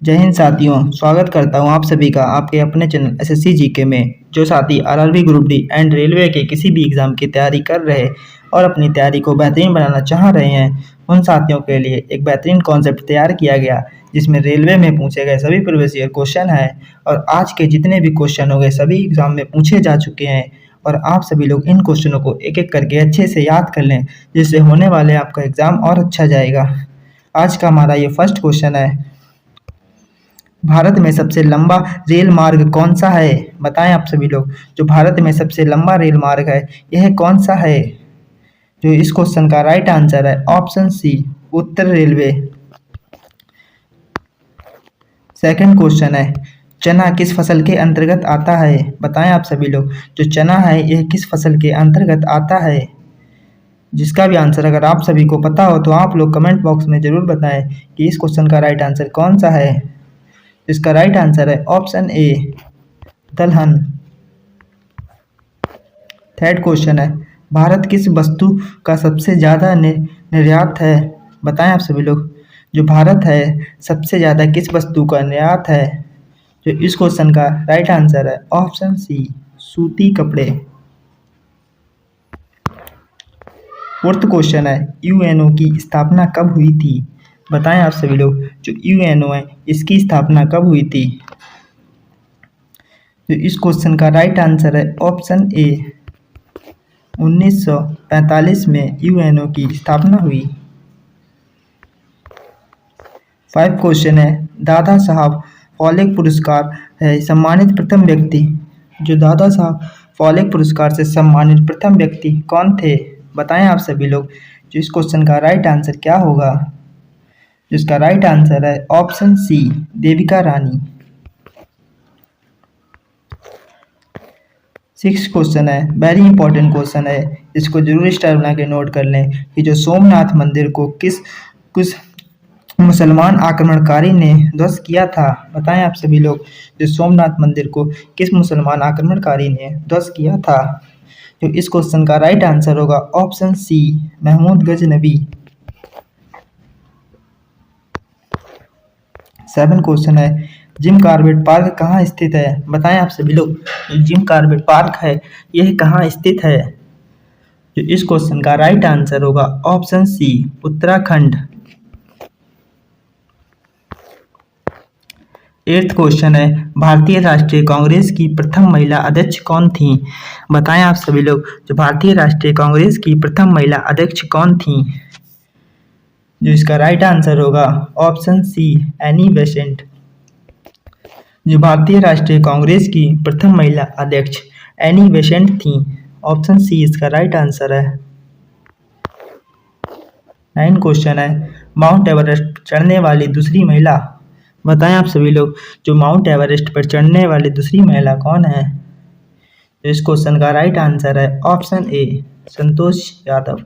जय हिंद साथियों, स्वागत करता हूं आप सभी का आपके अपने चैनल एसएससी जीके में। जो साथी RRB group D and railway के किसी भी एग्जाम की तैयारी कर रहे और अपनी तैयारी को बेहतरीन बनाना चाह रहे हैं, उन साथियों के लिए एक बेहतरीन कॉन्सेप्ट तैयार किया गया जिसमें रेलवे में पूछे गए सभी प्रीवियस ईयर क्वेश्चन हैं और आज के जितने भी क्वेश्चन हो गए सभी एग्जाम में पूछे जा चुके हैं। और आप सभी लोग इन क्वेश्चनों को एक एक करके अच्छे से याद कर लें, जिससे होने वाले आपका एग्जाम और अच्छा जाएगा। आज का हमारा ये फर्स्ट क्वेश्चन है, भारत में सबसे लंबा रेल मार्ग कौन सा है? बताएं आप सभी लोग, जो भारत में सबसे लंबा रेल मार्ग है यह कौन सा है? जो इस क्वेश्चन का राइट आंसर है ऑप्शन सी, उत्तर रेलवे। सेकंड क्वेश्चन है, चना किस फसल के अंतर्गत आता है? बताएं आप सभी लोग, जो चना है यह किस फसल के अंतर्गत आता है? जिसका भी आंसर अगर आप सभी को पता हो तो आप लोग कमेंट बॉक्स में जरूर बताएं कि इस क्वेश्चन का राइट आंसर कौन सा है। इसका राइट आंसर है ऑप्शन ए, दलहन। थर्ड क्वेश्चन है, भारत किस वस्तु का सबसे ज़्यादा निर्यात है? बताएं आप सभी लोग, जो भारत है सबसे ज़्यादा किस वस्तु का निर्यात है? जो इस क्वेश्चन का राइट आंसर है ऑप्शन सी, सूती कपड़े। फोर्थ क्वेश्चन है, यूएनओ की स्थापना कब हुई थी? बताएं आप सभी लोग, जो यूएनओ है इसकी स्थापना कब हुई थी? तो इस क्वेश्चन का राइट आंसर है ऑप्शन ए, 1945 में यूएनओ की स्थापना हुई। 5 क्वेश्चन है, दादा साहब फाल्के पुरस्कार है सम्मानित प्रथम व्यक्ति। जो दादा साहब फाल्के पुरस्कार से सम्मानित प्रथम व्यक्ति कौन थे? बताएं आप सभी लोग, जो इस क्वेश्चन का राइट आंसर क्या होगा? जिसका राइट आंसर है ऑप्शन सी, देविका रानी। 6 क्वेश्चन है, वेरी इंपॉर्टेंट क्वेश्चन है, इसको जरूर स्टार बना के नोट कर लें कि जो सोमनाथ मंदिर को किस मुसलमान आक्रमणकारी ने ध्वस्त किया था? बताएं आप सभी लोग, जो सोमनाथ मंदिर को किस मुसलमान आक्रमणकारी ने ध्वस्त किया था? तो इस क्वेश्चन का राइट आंसर होगा option C, Mahmud Ghaznavi. 7 question है, जिम कॉर्बेट पार्क कहाँ स्थित है? बताएं आप सभी लोग, जिम कॉर्बेट पार्क है यह कहाँ स्थित है? जो इस क्वेश्चन का राइट आंसर होगा option C, Uttarakhand. 8th question है, भारतीय राष्ट्रीय कांग्रेस की प्रथम महिला अध्यक्ष कौन थी? बताएं आप सभी लोग, जो भारतीय राष्ट्रीय कांग्रेस की प्रथम महिला अध्यक्ष कौन थी? जो इसका राइट आंसर होगा ऑप्शन सी, एनी बेसेंट। जो भारतीय राष्ट्रीय कांग्रेस की प्रथम महिला अध्यक्ष एनी बेसेंट थी। ऑप्शन सी इसका राइट आंसर है। 9 क्वेश्चन है, माउंट एवरेस्ट चढ़ने वाली दूसरी महिला। बताएं आप सभी लोग, जो माउंट एवरेस्ट पर चढ़ने वाली दूसरी महिला कौन है? तो इस क्वेश्चन का राइट आंसर है ऑप्शन ए, संतोष यादव।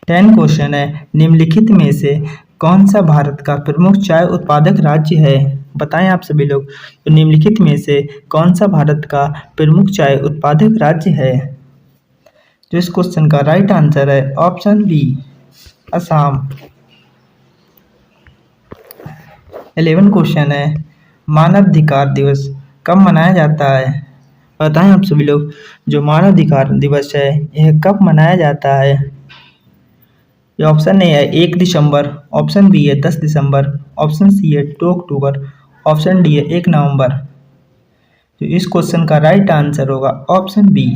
10 क्वेश्चन है, निम्नलिखित में से कौन सा भारत का प्रमुख चाय उत्पादक राज्य है? बताएं आप सभी लोग, तो निम्नलिखित में से कौन सा भारत का प्रमुख चाय उत्पादक राज्य है? तो इस क्वेश्चन का राइट आंसर है ऑप्शन बी, असम। 11 क्वेश्चन है, मानवाधिकार दिवस कब मनाया जाता है? बताएं आप सभी लोग, जो मानवाधिकार दिवस है यह कब मनाया जाता है? ये ऑप्शन ए है 1 दिसंबर, ऑप्शन बी है 10 दिसंबर, ऑप्शन सी है 2 अक्टूबर, ऑप्शन डी है 1 नवंबर। तो इस क्वेश्चन का राइट आंसर होगा ऑप्शन बी,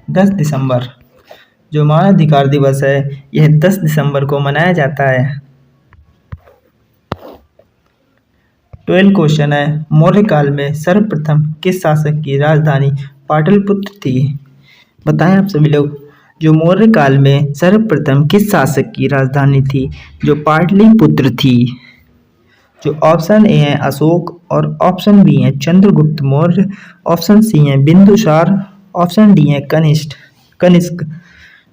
10 दिसंबर। जो मानवाधिकार दिवस है यह 10 दिसंबर को मनाया जाता है। 12 क्वेश्चन है, मौर्य काल में सर्वप्रथम किस शासक की राजधानी पाटलिपुत्र थी? बताएं आप सभी लोग, जो मौर्य काल में सर्वप्रथम किस शासक की राजधानी थी जो पाटलिपुत्र थी? जो ऑप्शन ए है अशोक और ऑप्शन बी है चंद्रगुप्त मौर्य, ऑप्शन सी है बिंदुसार, ऑप्शन डी है कनिष्क।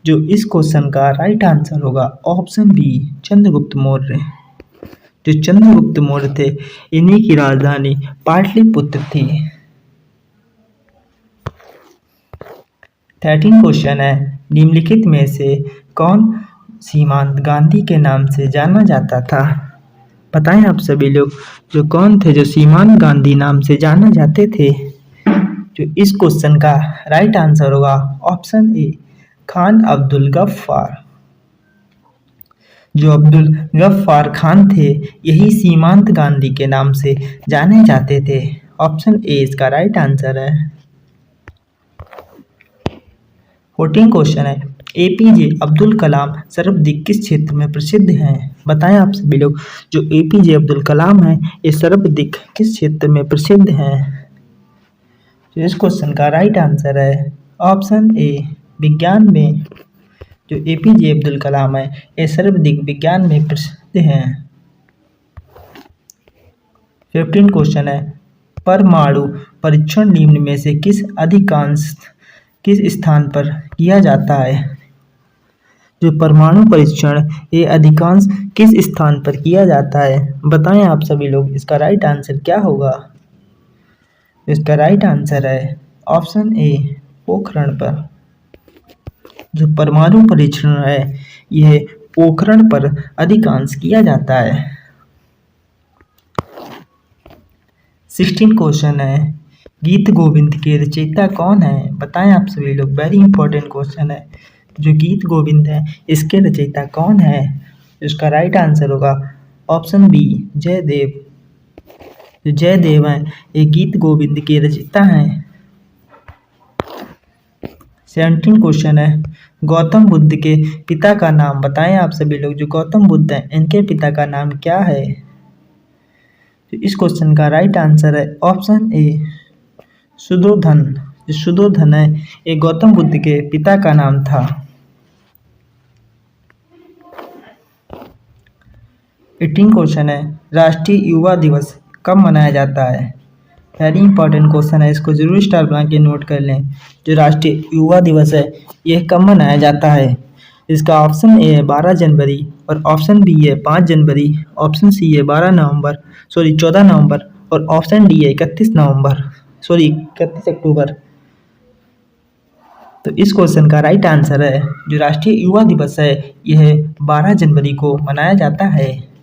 जो इस क्वेश्चन का राइट आंसर होगा ऑप्शन बी, चंद्रगुप्त मौर्य। जो चंद्रगुप्त मौर्य थे इन्हीं की राजधानी पाटलिपुत्र थी। 13 क्वेश्चन है, निम्नलिखित में से कौन सीमांत गांधी के नाम से जाना जाता था? बताएं आप सभी लोग, जो कौन थे जो सीमांत गांधी नाम से जाने जाते थे? जो इस क्वेश्चन का राइट आंसर होगा ऑप्शन ए, खान अब्दुल गफ्फार। जो अब्दुल गफ्फार खान थे, यही सीमांत गांधी के नाम से जाने जाते थे। ऑप्शन ए इसका राइट आंसर है। 14 क्वेश्चन है, एपीजे अब्दुल कलाम सर्वाधिक किस क्षेत्र में प्रसिद्ध हैं? बताएं आप सभी लोग, जो एपीजे अब्दुल कलाम हैं, ये सर्वाधिक किस क्षेत्र में प्रसिद्ध हैं? तो इस क्वेश्चन का राइट आंसर है ऑप्शन ए, विज्ञान में। जो एपीजे अब्दुल कलाम है, ये सर्वाधिक विज्ञान में प्रसिद्ध हैं। 15 क्वेश्चन है, परमाणु परीक्षण निम्न में से किस स्थान पर किया जाता है? जो परमाणु परीक्षण ये अधिकांश किस स्थान पर किया जाता है? बताएं आप सभी लोग, इसका राइट आंसर क्या होगा? इसका राइट आंसर है ऑप्शन ए, पोखरण पर। जो परमाणु परीक्षण है, यह पोखरण पर अधिकांश किया जाता है। 16 क्वेश्चन है, गीत गोविंद के रचयिता कौन है? बताएं आप सभी लोग, वेरी इंपॉर्टेंट क्वेश्चन है। जो गीत गोविंद है, इसके रचयिता कौन है? इसका राइट आंसर होगा ऑप्शन बी, जयदेव। जो जयदेव हैं, ये गीत गोविंद के रचयिता हैं। 17 क्वेश्चन है, गौतम बुद्ध के पिता का नाम बताएं आप सभी लोग। जो गौतम बुद्ध हैं, इनके पिता का नाम क्या है? तो इस क्वेश्चन का राइट आंसर है ऑप्शन ए, शुद्धोधन। जो शुद्धोधन है, ये गौतम बुद्ध के पिता का नाम था। 18 क्वेश्चन है, राष्ट्रीय युवा दिवस कब मनाया जाता है? वेरी इंपॉर्टेंट क्वेश्चन है, इसको जरूर स्टार बना के नोट कर लें। जो राष्ट्रीय युवा दिवस है, यह कब मनाया जाता है? इसका ऑप्शन ए है 12 जनवरी, और ऑप्शन बी है 5 जनवरी, ऑप्शन सी है 14 नवंबर, और ऑप्शन डी है 31 अक्टूबर। तो इस क्वेश्चन का राइट आंसर है, जो राष्ट्रीय युवा दिवस है, यह 12 जनवरी को मनाया जाता है।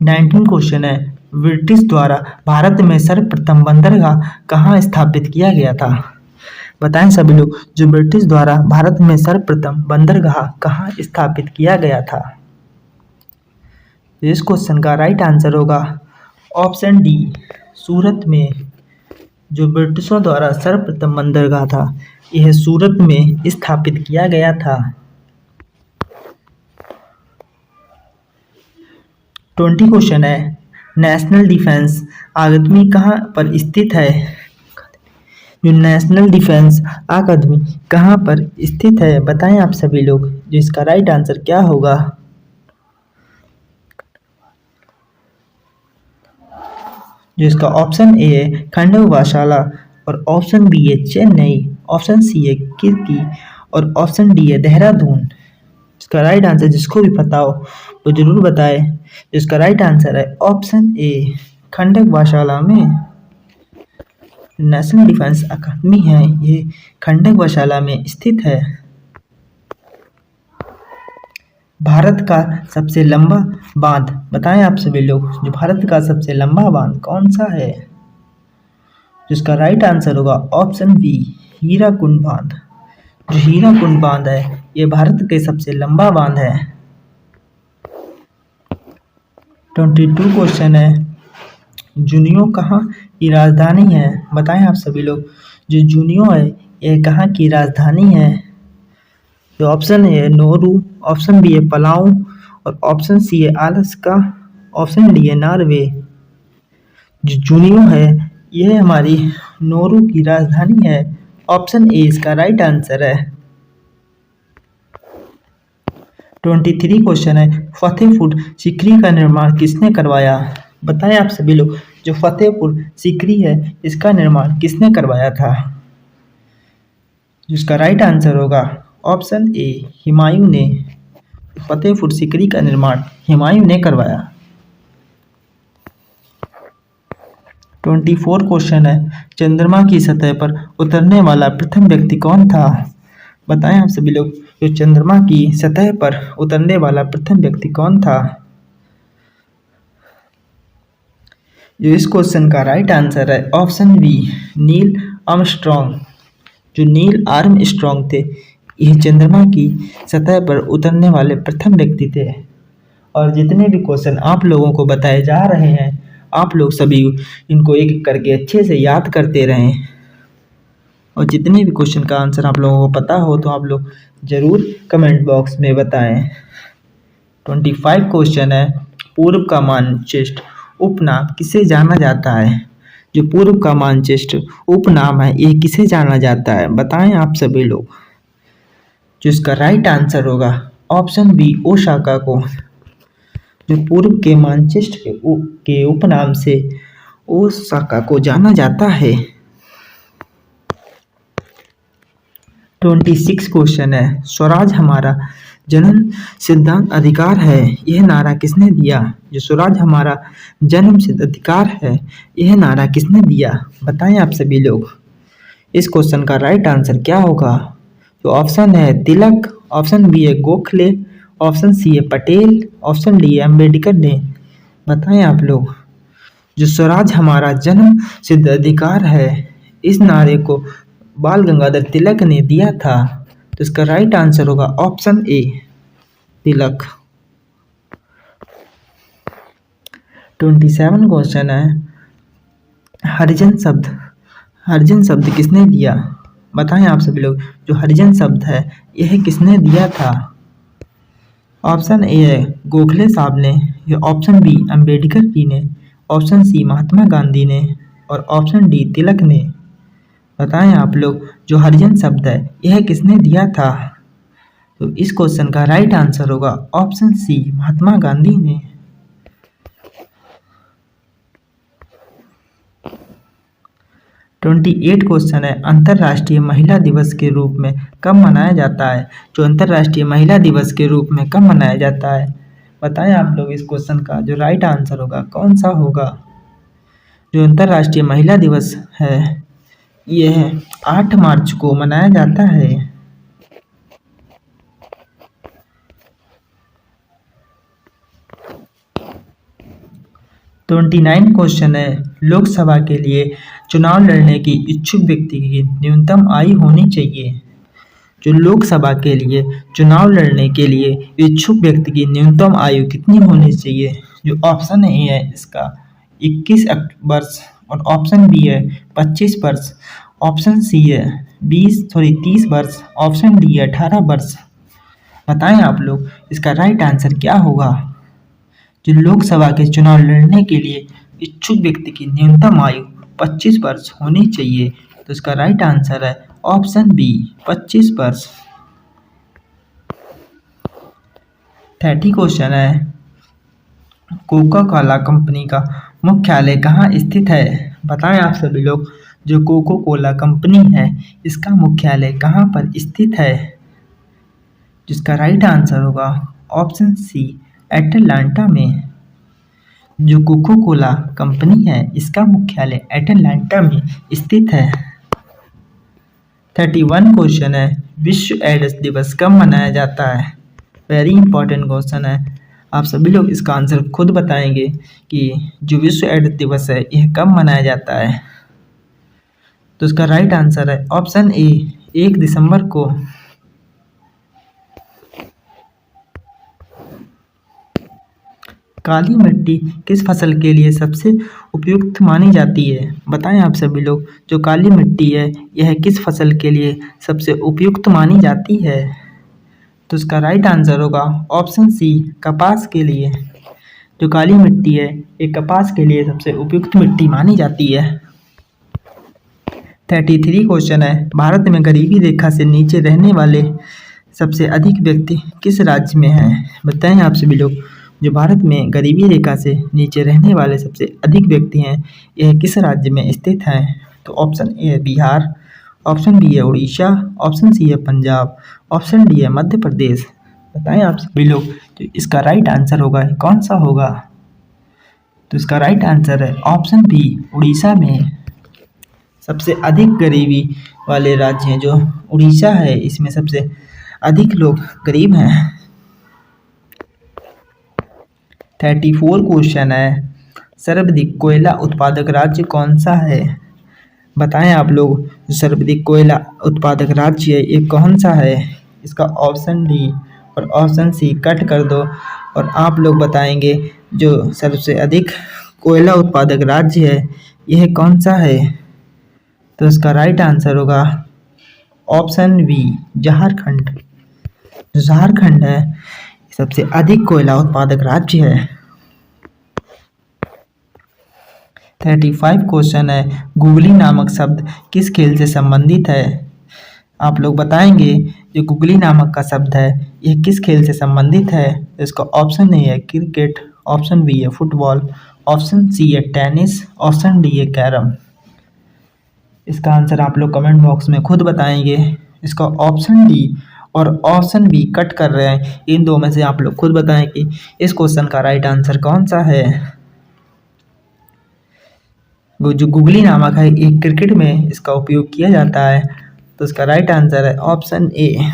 19 क्वेश्चन है, ब्रिटिश द्वारा भारत में सर्वप्रथम बंदरगाह कहाँ स्थापित किया गया था? बताएं सभी लोग, जो ब्रिटिश द्वारा भारत में सर्वप्रथम बंदरगाह कहाँ स्थापित किया गया था? इस क्वेश्चन का राइट आंसर होगा ऑप्शन डी, सूरत में। जो ब्रिटिशों द्वारा सर्वप्रथम बंदरगाह था, यह सूरत में स्थापित किया गया था। 20 क्वेश्चन है, नेशनल डिफेंस अकादमी कहाँ पर स्थित है? जो नेशनल डिफेंस अकादमी कहाँ पर स्थित है? बताएं आप सभी लोग, जो इसका राइट आंसर क्या होगा? जो इसका ऑप्शन ए है खंडवा, और ऑप्शन बी है चेन्नई, ऑप्शन सी है किर्की, और ऑप्शन डी है देहरादून। इसका राइट आंसर जिसको भी पता हो वो जरूर बताए। इसका राइट आंसर है ऑप्शन ए, खंडक में नेशनल डिफेंस अकादमी है, ये खंडक में स्थित है। भारत का सबसे लंबा बांध बताएं आप सभी लोग, जो भारत का सबसे लंबा बांध कौन सा है? जिसका राइट आंसर होगा ऑप्शन बी, हीराकुंड बांध। जो हीराकुंड बांध है, ये भारत के सबसे लंबा बांध है। 22 क्वेश्चन है, जुनियो कहाँ की राजधानी है? बताएं आप सभी लोग, जो जुनियो है, ये कहाँ की राजधानी है? जो ऑप्शन ए है नोरू, ऑप्शन बी है पलाऊ, और ऑप्शन सी है अलास्का, ऑप्शन डी है नॉर्वे। जो जुनियो है, यह हमारी नोरू की राजधानी है। ऑप्शन ए इसका राइट आंसर है। 23 क्वेश्चन है, फतेहपुर सीकरी का निर्माण किसने करवाया? बताएं आप सभी लोग, जो फतेहपुर सीकरी है, इसका निर्माण किसने करवाया था? जिसका राइट आंसर होगा ऑप्शन ए, हुमायूं ने। फतेहपुर सीकरी का निर्माण हुमायूं ने करवाया। 24 क्वेश्चन है, चंद्रमा की सतह पर उतरने वाला प्रथम व्यक्ति कौन था? बताएं आप सभी लोग, जो चंद्रमा की सतह पर उतरने वाला प्रथम व्यक्ति कौन था? जो इस क्वेश्चन का राइट आंसर है ऑप्शन बी, नील आर्मस्ट्रॉन्ग। जो नील आर्मस्ट्रॉन्ग थे, यह चंद्रमा की सतह पर उतरने वाले प्रथम व्यक्ति थे। और जितने भी क्वेश्चन आप लोगों को बताए जा रहे हैं, आप लोग सभी इनको एक एक करके अच्छे से याद करते रहें। और जितने भी क्वेश्चन का आंसर आप लोगों को पता हो तो आप लोग ज़रूर कमेंट बॉक्स में बताएं। 25 क्वेश्चन है, पूर्व का मानचित्र उपनाम किसे जाना जाता है? जो पूर्व का मानचित्र उपनाम है, ये किसे जाना जाता है? बताएं आप सभी लोग। जो इसका राइट आंसर होगा ऑप्शन बी, ओसाका को। जो पूर्व के मानचित्र के उपनाम से ओसाका को जाना जाता है। 26 क्वेश्चन है, स्वराज हमारा जन्म सिद्धांत अधिकार है, यह नारा किसने दिया? जो स्वराज हमारा जन्म सिद्ध अधिकार है, यह नारा किसने दिया? बताएं आप सभी लोग। इस क्वेश्चन का राइट आंसर क्या होगा? जो ऑप्शन है तिलक, ऑप्शन बी है गोखले, ऑप्शन सी है पटेल, ऑप्शन डी है अम्बेडकर ने। बताएं आप लोग। जो स्वराज हमारा जन्म सिद्ध अधिकार है, इस नारे को बाल गंगाधर तिलक ने दिया था, तो इसका राइट आंसर होगा ऑप्शन ए, तिलक। 27 क्वेश्चन है, हरिजन शब्द किसने दिया? बताएं आप सभी लोग। जो हरिजन शब्द है, यह किसने दिया था? ऑप्शन ए है गोखले साहब ने, या ऑप्शन बी अम्बेडकर जी ने, ऑप्शन सी महात्मा गांधी ने, और ऑप्शन डी तिलक ने। बताएं आप लोग। जो हरिजन शब्द है, यह किसने दिया था? तो इस क्वेश्चन का राइट आंसर होगा ऑप्शन सी, महात्मा गांधी ने। 28 क्वेश्चन है, अंतर्राष्ट्रीय महिला दिवस के रूप में कब मनाया जाता है? जो अंतर्राष्ट्रीय महिला दिवस के रूप में कब मनाया जाता है? बताएं आप लोग। इस क्वेश्चन का जो राइट आंसर होगा कौन सा होगा? जो अंतर्राष्ट्रीय महिला दिवस है, यह 8 मार्च को मनाया जाता है। 29 क्वेश्चन है, लोकसभा के लिए चुनाव लड़ने की इच्छुक व्यक्ति की न्यूनतम आयु होनी चाहिए। जो लोकसभा के लिए चुनाव लड़ने के लिए इच्छुक व्यक्ति की न्यूनतम आयु कितनी होनी चाहिए? जो ऑप्शन ए है इसका 21 वर्ष, और ऑप्शन बी है 25 वर्ष, ऑप्शन सी है 30 वर्ष, ऑप्शन डी है 18 वर्ष। बताएं आप लोग, इसका राइट आंसर क्या होगा? जो लोकसभा के चुनाव लड़ने के लिए इच्छुक व्यक्ति की न्यूनतम आयु 25 वर्ष होनी चाहिए, तो इसका राइट आंसर है ऑप्शन बी, 25 वर्ष। 30 क्वेश्चन है, कोका कोला कंपनी का मुख्यालय कहाँ स्थित है? बताएं आप सभी लोग। जो कोका कोला कंपनी है, इसका मुख्यालय कहाँ पर स्थित है? जिसका राइट आंसर होगा ऑप्शन सी, एटलांटा में। जो कोका कोला कंपनी है, इसका मुख्यालय एटलांटा में स्थित है। 31 क्वेश्चन है, विश्व एड्स दिवस कब मनाया जाता है? वेरी इंपॉर्टेंट क्वेश्चन है। आप सभी लोग इसका आंसर खुद बताएंगे कि जो विश्व एड्स दिवस है, यह कब मनाया जाता है। तो इसका राइट आंसर है ऑप्शन ए, 1 दिसंबर को। काली मिट्टी किस फसल के लिए सबसे उपयुक्त मानी जाती है? बताएं आप सभी लोग। जो काली मिट्टी है, यह किस फसल के लिए सबसे उपयुक्त मानी जाती है? तो इसका राइट आंसर होगा ऑप्शन सी, कपास के लिए। जो काली मिट्टी है, ये कपास के लिए सबसे उपयुक्त मिट्टी मानी जाती है। 33 क्वेश्चन है, भारत में गरीबी रेखा से नीचे रहने वाले सबसे अधिक व्यक्ति किस राज्य में हैं? बताएं आप सभी लोग। जो भारत में गरीबी रेखा से नीचे रहने वाले सबसे अधिक व्यक्ति हैं, यह किस राज्य में स्थित हैं? तो ऑप्शन ए है बिहार, ऑप्शन बी है उड़ीसा, ऑप्शन सी है पंजाब, ऑप्शन डी है मध्य प्रदेश। बताएं आप सभी लोग। तो इसका राइट आंसर होगा कौन सा होगा? तो इसका राइट आंसर है ऑप्शन बी, उड़ीसा में। सबसे अधिक गरीबी वाले राज्य हैं जो उड़ीसा है, इसमें सबसे अधिक लोग गरीब हैं। 34 क्वेश्चन है, सर्वाधिक कोयला उत्पादक राज्य कौन सा है? बताएं आप लोग, जो सर्वाधिक कोयला उत्पादक राज्य है ये कौन सा है? इसका ऑप्शन डी और ऑप्शन सी कट कर दो और आप लोग बताएंगे जो सबसे अधिक कोयला उत्पादक राज्य है यह कौन सा है? तो इसका राइट आंसर होगा ऑप्शन बी, झारखंड। जो झारखंड है सबसे अधिक कोयला उत्पादक राज्य है। 35 क्वेश्चन है, गुगली नामक शब्द किस खेल से संबंधित है? आप लोग बताएंगे जो गुगली नामक का शब्द है यह किस खेल से संबंधित है? तो इसका ऑप्शन ए है क्रिकेट, ऑप्शन बी है फुटबॉल, ऑप्शन सी है टेनिस, ऑप्शन डी है कैरम। इसका आंसर आप लोग कमेंट बॉक्स में खुद बताएंगे। इसका ऑप्शन डी और ऑप्शन बी कट कर रहे हैं, इन दो में से आप लोग खुद बताएं कि इस क्वेश्चन का राइट आंसर कौन सा है। जो गुगली नामक है एक क्रिकेट में इसका उपयोग किया जाता है, तो इसका राइट आंसर है ऑप्शन ए।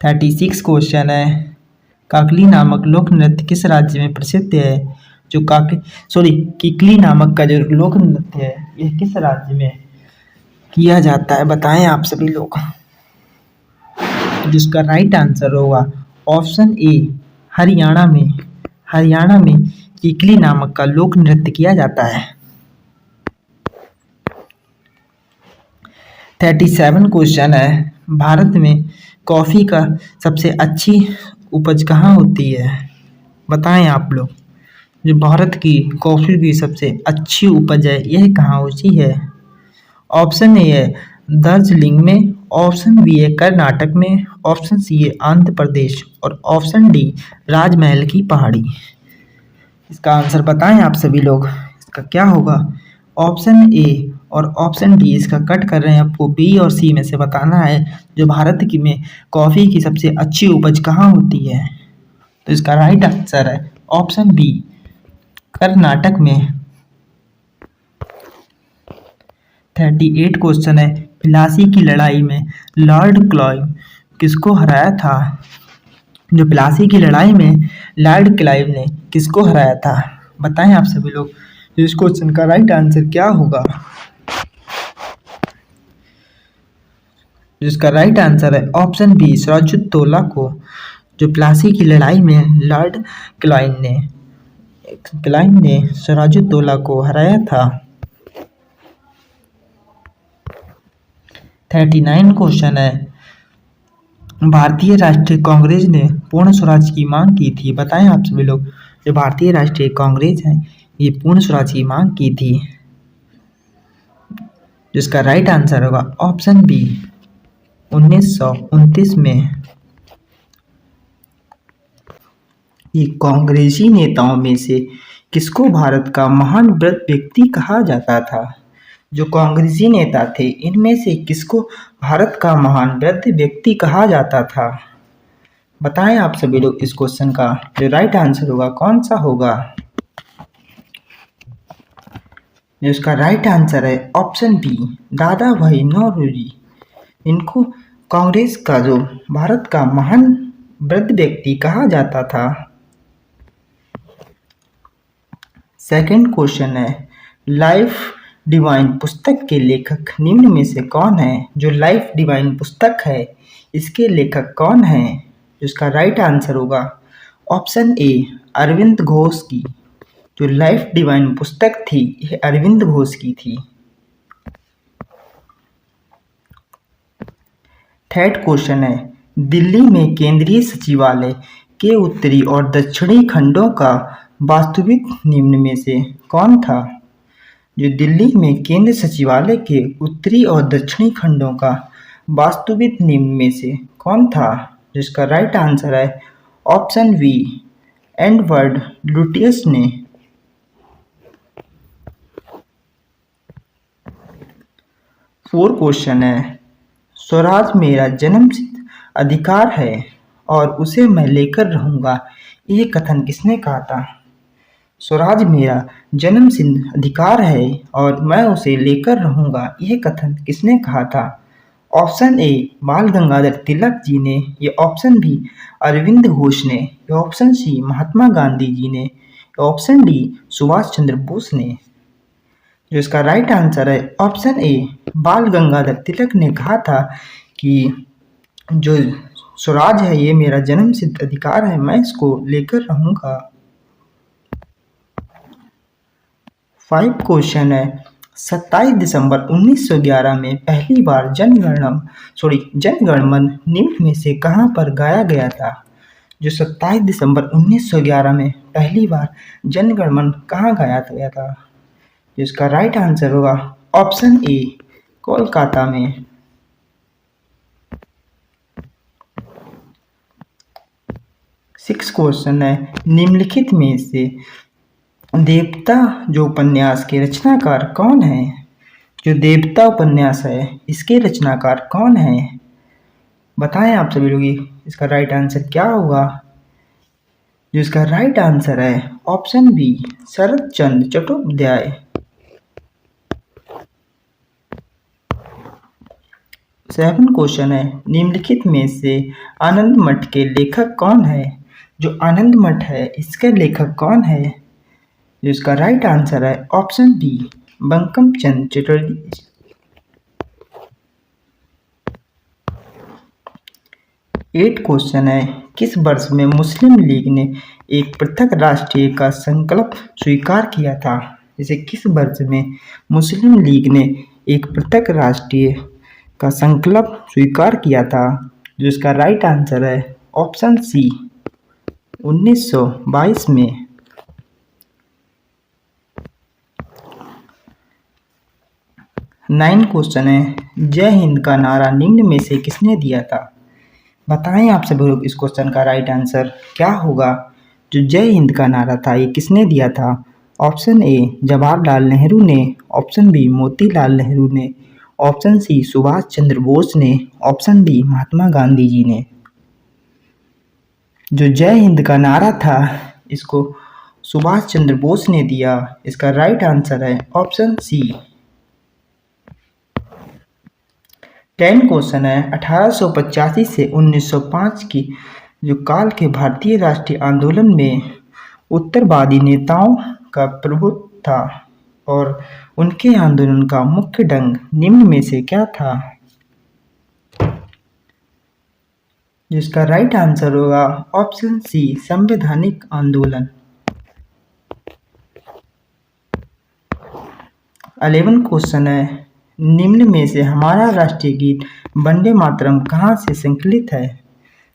36 क्वेश्चन है, काकली नामक लोक नृत्य किस राज्य में प्रसिद्ध है? जो किकली नामक का जो लोक नृत्य है यह किस राज्य में किया जाता है? बताएं आप सभी लोग। जिसका राइट आंसर होगा ऑप्शन ए, हरियाणा में। हरियाणा में किकली नामक का लोक नृत्य किया जाता है। 37 क्वेश्चन है, भारत में कॉफ़ी का सबसे अच्छी उपज कहाँ होती है? बताएं आप लोग, जो भारत की कॉफ़ी की सबसे अच्छी उपज है यह कहाँ होती है? ऑप्शन ए है दार्जिलिंग में, ऑप्शन बी है कर्नाटक में, ऑप्शन सी है आंध्र प्रदेश और ऑप्शन डी राजमहल की पहाड़ी। इसका आंसर बताएं आप सभी लोग, इसका क्या होगा? ऑप्शन ए और ऑप्शन डी इसका कट कर रहे हैं, आपको बी और सी में से बताना है जो भारत की में कॉफ़ी की सबसे अच्छी उपज कहाँ होती है। तो इसका राइट आंसर है ऑप्शन बी, कर्नाटक में। 38 क्वेश्चन है, प्लासी की लड़ाई में लॉर्ड क्लाइव किसको हराया था? जो प्लासी की लड़ाई में लॉर्ड क्लाइव ने किसको हराया था? बताएं आप सभी लोग, इस क्वेश्चन का राइट आंसर क्या होगा? जिसका राइट आंसर है ऑप्शन बी, सिराजुद्दौला को। जो प्लासी की लड़ाई में लॉर्ड क्लाइव ने सिराजुद्दौला को हराया था। 39 क्वेश्चन है, भारतीय राष्ट्रीय कांग्रेस ने पूर्ण स्वराज की मांग की थी। बताएं आप सभी लोग, जो भारतीय राष्ट्रीय कांग्रेस है ये पूर्ण स्वराज की मांग की थी। जिसका राइट आंसर होगा ऑप्शन बी, 1929 में। ये कांग्रेसी नेताओं में से किसको भारत का महान व्रत व्यक्ति कहा जाता था? जो कांग्रेसी नेता थे इनमें से किसको भारत का महान व्रत व्यक्ति कहा जाता था? बताएं आप सभी लोग, इस क्वेश्चन का जो राइट आंसर होगा कौन सा होगा? इसका राइट आंसर है ऑप्शन बी, दादा भाई नौरोजी। इनको कांग्रेस का जो भारत का महान व्रत व्यक्ति कहा जाता था। सेकंड क्वेश्चन है, लाइफ डिवाइन पुस्तक के लेखक निम्न में से कौन है? जो लाइफ डिवाइन पुस्तक है इसके लेखक कौन है? जिसका राइट आंसर होगा ऑप्शन ए, अरविंद घोष की। जो लाइफ डिवाइन पुस्तक थी यह अरविंद घोष की थी। थर्ड क्वेश्चन है, दिल्ली में केंद्रीय सचिवालय के उत्तरी और दक्षिणी खंडों का वास्तविक निम्न में से कौन था? जो दिल्ली में केंद्र सचिवालय के उत्तरी और दक्षिणी खंडों का वास्तविक निम्न में से कौन था? जिसका राइट आंसर है ऑप्शन बी, एडवर्ड लुटियस ने। 4 क्वेश्चन है, स्वराज मेरा जन्मसिद्ध अधिकार है और उसे मैं लेकर रहूंगा, यह कथन किसने कहा था? स्वराज मेरा जन्मसिद्ध अधिकार है और मैं उसे लेकर रहूंगा, यह कथन किसने कहा था? ऑप्शन ए बाल गंगाधर तिलक जी ने, ये ऑप्शन बी अरविंद घोष ने, ये ऑप्शन सी महात्मा गांधी जी ने, ये ऑप्शन डी सुभाष चंद्र बोस ने। जो इसका राइट आंसर है ऑप्शन ए बाल गंगाधर तिलक ने कहा था कि जो स्वराज है ये मेरा जन्मसिद्ध अधिकार है, मैं इसको लेकर रहूंगा। 5 क्वेश्चन है। 27 दिसंबर 1911 में पहली बार जनगण मन निम्न में से कहाँ पर गाया गया था? जो 27 दिसंबर 1911 में पहली बार जनगण मन कहाँ गाया गया था? जिसका राइट आंसर होगा ऑप्शन ए कोलकाता में। 6 क्वेश्चन है। निम्नलिखित में से देवता जो उपन्यास के रचनाकार कौन है? जो देवता उपन्यास है इसके रचनाकार कौन है? बताएं आप सभी लोग इसका राइट आंसर क्या होगा? जो इसका राइट आंसर है ऑप्शन बी शरत चंद्र चट्टोपाध्याय। 7 क्वेश्चन है। निम्नलिखित में से आनंद मठ के लेखक कौन है? जो आनंद मठ है इसका लेखक कौन है? जो इसका राइट आंसर है option B Bankim Chandra Chatterjee. 8 question है। किस वर्ष में मुस्लिम लीग ने एक पृथक राष्ट्रीय का संकल्प स्वीकार किया था? जैसे किस वर्ष में मुस्लिम लीग ने एक पृथक राष्ट्रीय का संकल्प स्वीकार किया था? जो इसका राइट आंसर है ऑप्शन सी 1922 में। 9 क्वेश्चन है। जय हिंद का नारा निम्न में से किसने दिया था? बताएं आप सभी लोग इस क्वेश्चन का राइट आंसर क्या होगा? जो जय हिंद का नारा था ये किसने दिया था? ऑप्शन ए जवाहरलाल नेहरू ने, ऑप्शन बी मोतीलाल नेहरू ने, ऑप्शन सी सुभाष चंद्र बोस ने, ऑप्शन डी महात्मा गांधी जी ने। जो जय हिंद का नारा था इसको सुभाष चंद्र बोस ने दिया। इसका राइट आंसर है ऑप्शन सी। 10 क्वेश्चन है। 1885 से 1905 की जो काल के भारतीय राष्ट्रीय आंदोलन में उत्तरवादी नेताओं का प्रभुत्व था और उनके आंदोलन का मुख्य ढंग निम्न में से क्या था? जिसका राइट आंसर होगा ऑप्शन सी संवैधानिक आंदोलन। 11 क्वेश्चन है। निम्न में से हमारा राष्ट्रीय गीत वंदे मातरम कहाँ से संकलित है?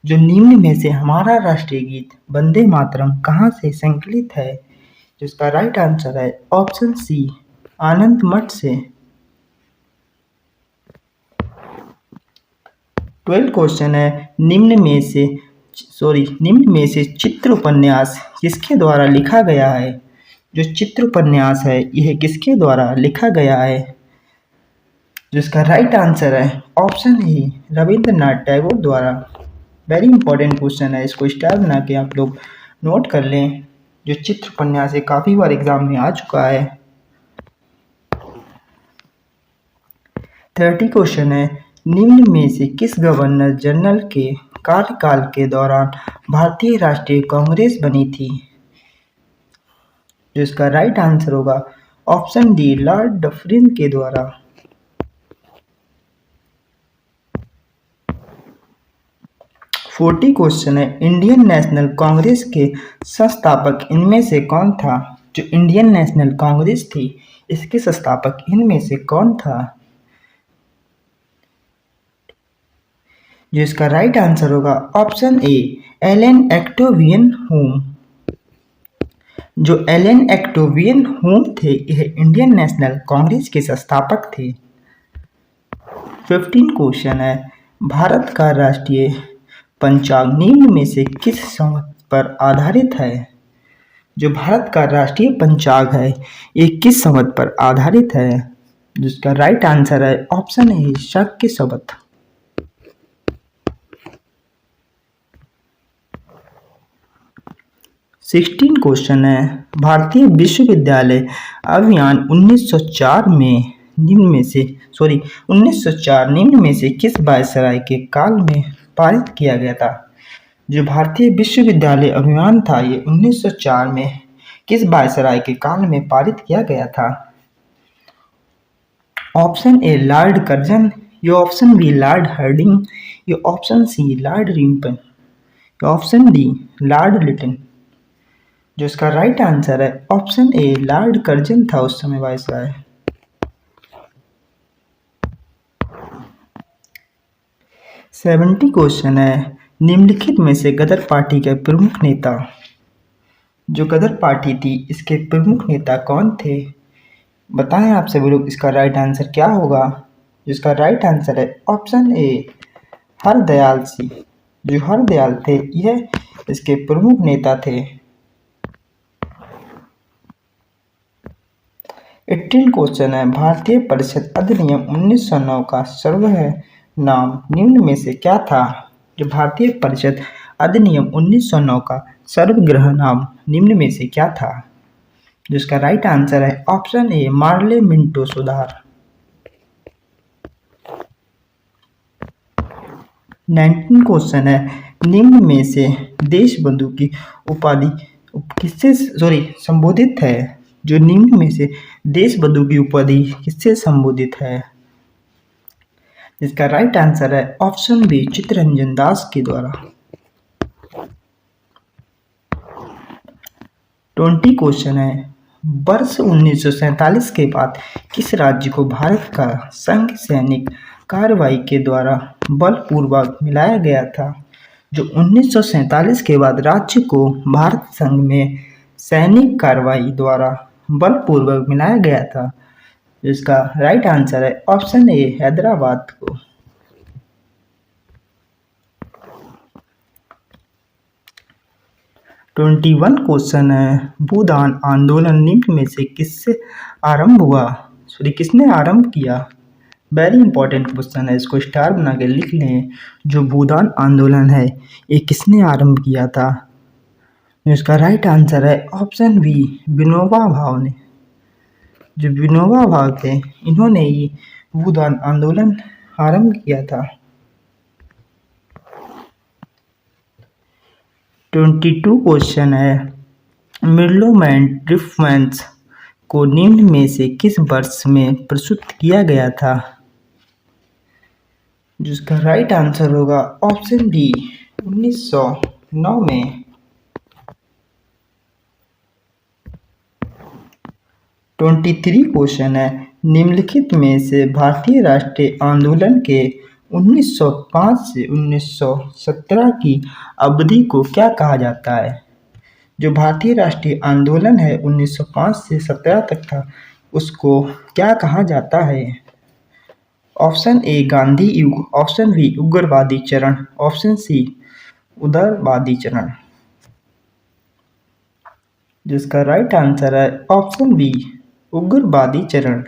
जो निम्न में से हमारा राष्ट्रीय गीत वंदे मातरम कहाँ से संकलित है? जिसका राइट आंसर है ऑप्शन सी आनंद मठ से। 12 क्वेश्चन है। निम्न में से चित्र उपन्यास किसके द्वारा लिखा गया है? जो चित्र उपन्यास है यह किसके द्वारा लिखा गया है? जिसका राइट आंसर है ऑप्शन ए रविंद्रनाथ टैगोर द्वारा। वेरी इंपॉर्टेंट क्वेश्चन है, इसको स्टार बना के आप लोग नोट कर लें। जो चित्र उपन्यास है काफ़ी बार एग्जाम में आ चुका है। 30 क्वेश्चन है। निम्न में से किस गवर्नर जनरल के कार्यकाल के दौरान भारतीय राष्ट्रीय कांग्रेस बनी थी? जिसका राइट आंसर होगा ऑप्शन डी लॉर्ड डफरिन के द्वारा। 40 क्वेश्चन है। इंडियन नेशनल कांग्रेस के संस्थापक इनमें से कौन था? जो इंडियन नेशनल कांग्रेस थी इसके संस्थापक इनमें से कौन था? जो इसका राइट आंसर होगा ऑप्शन ए एलन एक्टोवियन होम। जो एलन एक्टोवियन होम थे यह इंडियन नेशनल कांग्रेस के संस्थापक थे। 15 क्वेश्चन है। भारत का राष्ट्रीय पंचांग निम्न में से किस संवत पर आधारित है? जो भारत का राष्ट्रीय पंचांग है ये किस संवत पर आधारित है? जिसका राइट आंसर है ऑप्शन ए शाक्य संवत। 16 क्वेश्चन है, भारतीय विश्वविद्यालय अभियान 1904 में निम्न में से 1904 किस वायसराय के काल में पारित किया गया था? जो भारतीय विश्वविद्यालय अभियान था ये 1904 में किस वायसराय के काल में पारित किया गया था? ऑप्शन ए लॉर्ड कर्जन, ये ऑप्शन बी लॉर्ड हार्डिंग, ये option C Lord Ripon, option D Lord Lytton. जो इसका राइट आंसर है ऑप्शन ए लॉर्ड कर्जन था उस समय वायसराय। 70 क्वेश्चन है, निम्नलिखित में से गदर पार्टी के प्रमुख नेता, जो गदर पार्टी थी इसके प्रमुख नेता कौन थे? बताएं आप सभी लोग इसका राइट आंसर क्या होगा? जिसका राइट आंसर है ऑप्शन ए हरदयाल सिंह। जो हरदयाल थे यह इसके प्रमुख नेता थे। 18 क्वेश्चन है, भारतीय परिषद अधिनियम 1909 का सर्वनाम निम्न में से क्या था? जो भारतीय परिषद अधिनियम 1909 का सर्वग्रह नाम निम्न में से क्या था? जिसका राइट आंसर है ऑप्शन ए मार्ले मिंटो सुधार। 19 क्वेश्चन है, निम्न में से देशबंधु की उपाधि किससे संबोधित है? जो निम्न में से देशबंधु की उपाधि किससे संबोधित है? जिसका राइट आंसर है ऑप्शन बी चित्तरंजन दास के द्वारा। 20 क्वेश्चन है, वर्ष 1947 के बाद किस राज्य को भारत का संघ सैनिक कार्रवाई के द्वारा बलपूर्वक मिलाया गया था? जो 1947 के बाद राज्य को भारत संघ में सैनिक कार्रवाई द्वारा बलपूर्वक मिलाया गया था। जिसका राइट आंसर है ऑप्शन ए हैदराबाद को। 21 क्वेश्चन है, भूदान आंदोलन निम्न में से किससे आरंभ हुआ? किसने आरंभ किया? वेरी इंपॉर्टेंट क्वेश्चन है, इसको स्टार बना के लिख लें। जो भूदान आंदोलन है ये किसने आरंभ किया था? इसका राइट आंसर है ऑप्शन बी विनोबा भावे ने। जो विनोबा भावे थे इन्होंने ही भूदान आंदोलन आरंभ किया था। 22 क्वेश्चन है, मिर्लोमैंड रिफरेंस को निम्न में से किस वर्ष में प्रस्तुत किया गया था? जिसका राइट आंसर होगा ऑप्शन डी 1909 में। 23 क्वेश्चन है, निम्नलिखित में से भारतीय राष्ट्रीय आंदोलन के 1905 से 1917 की अवधि को क्या कहा जाता है? जो भारतीय राष्ट्रीय आंदोलन है 1905 से 17 तक था उसको क्या कहा जाता है? ऑप्शन ए गांधी युग, ऑप्शन बी उग्रवादी चरण, ऑप्शन सी उदारवादी चरण। जिसका राइट आंसर है ऑप्शन बी उग्रवादी चरण।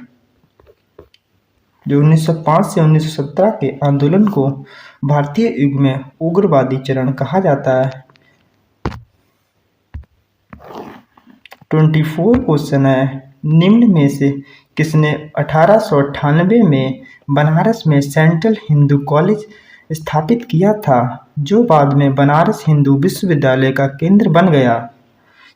जो 1905 से 1917 के आंदोलन को भारतीय युग में उग्रवादी चरण कहा जाता है। 24 क्वेश्चन है, निम्न में से किसने 1898 में बनारस में सेंट्रल हिंदू कॉलेज स्थापित किया था जो बाद में बनारस हिंदू विश्वविद्यालय का केंद्र बन गया?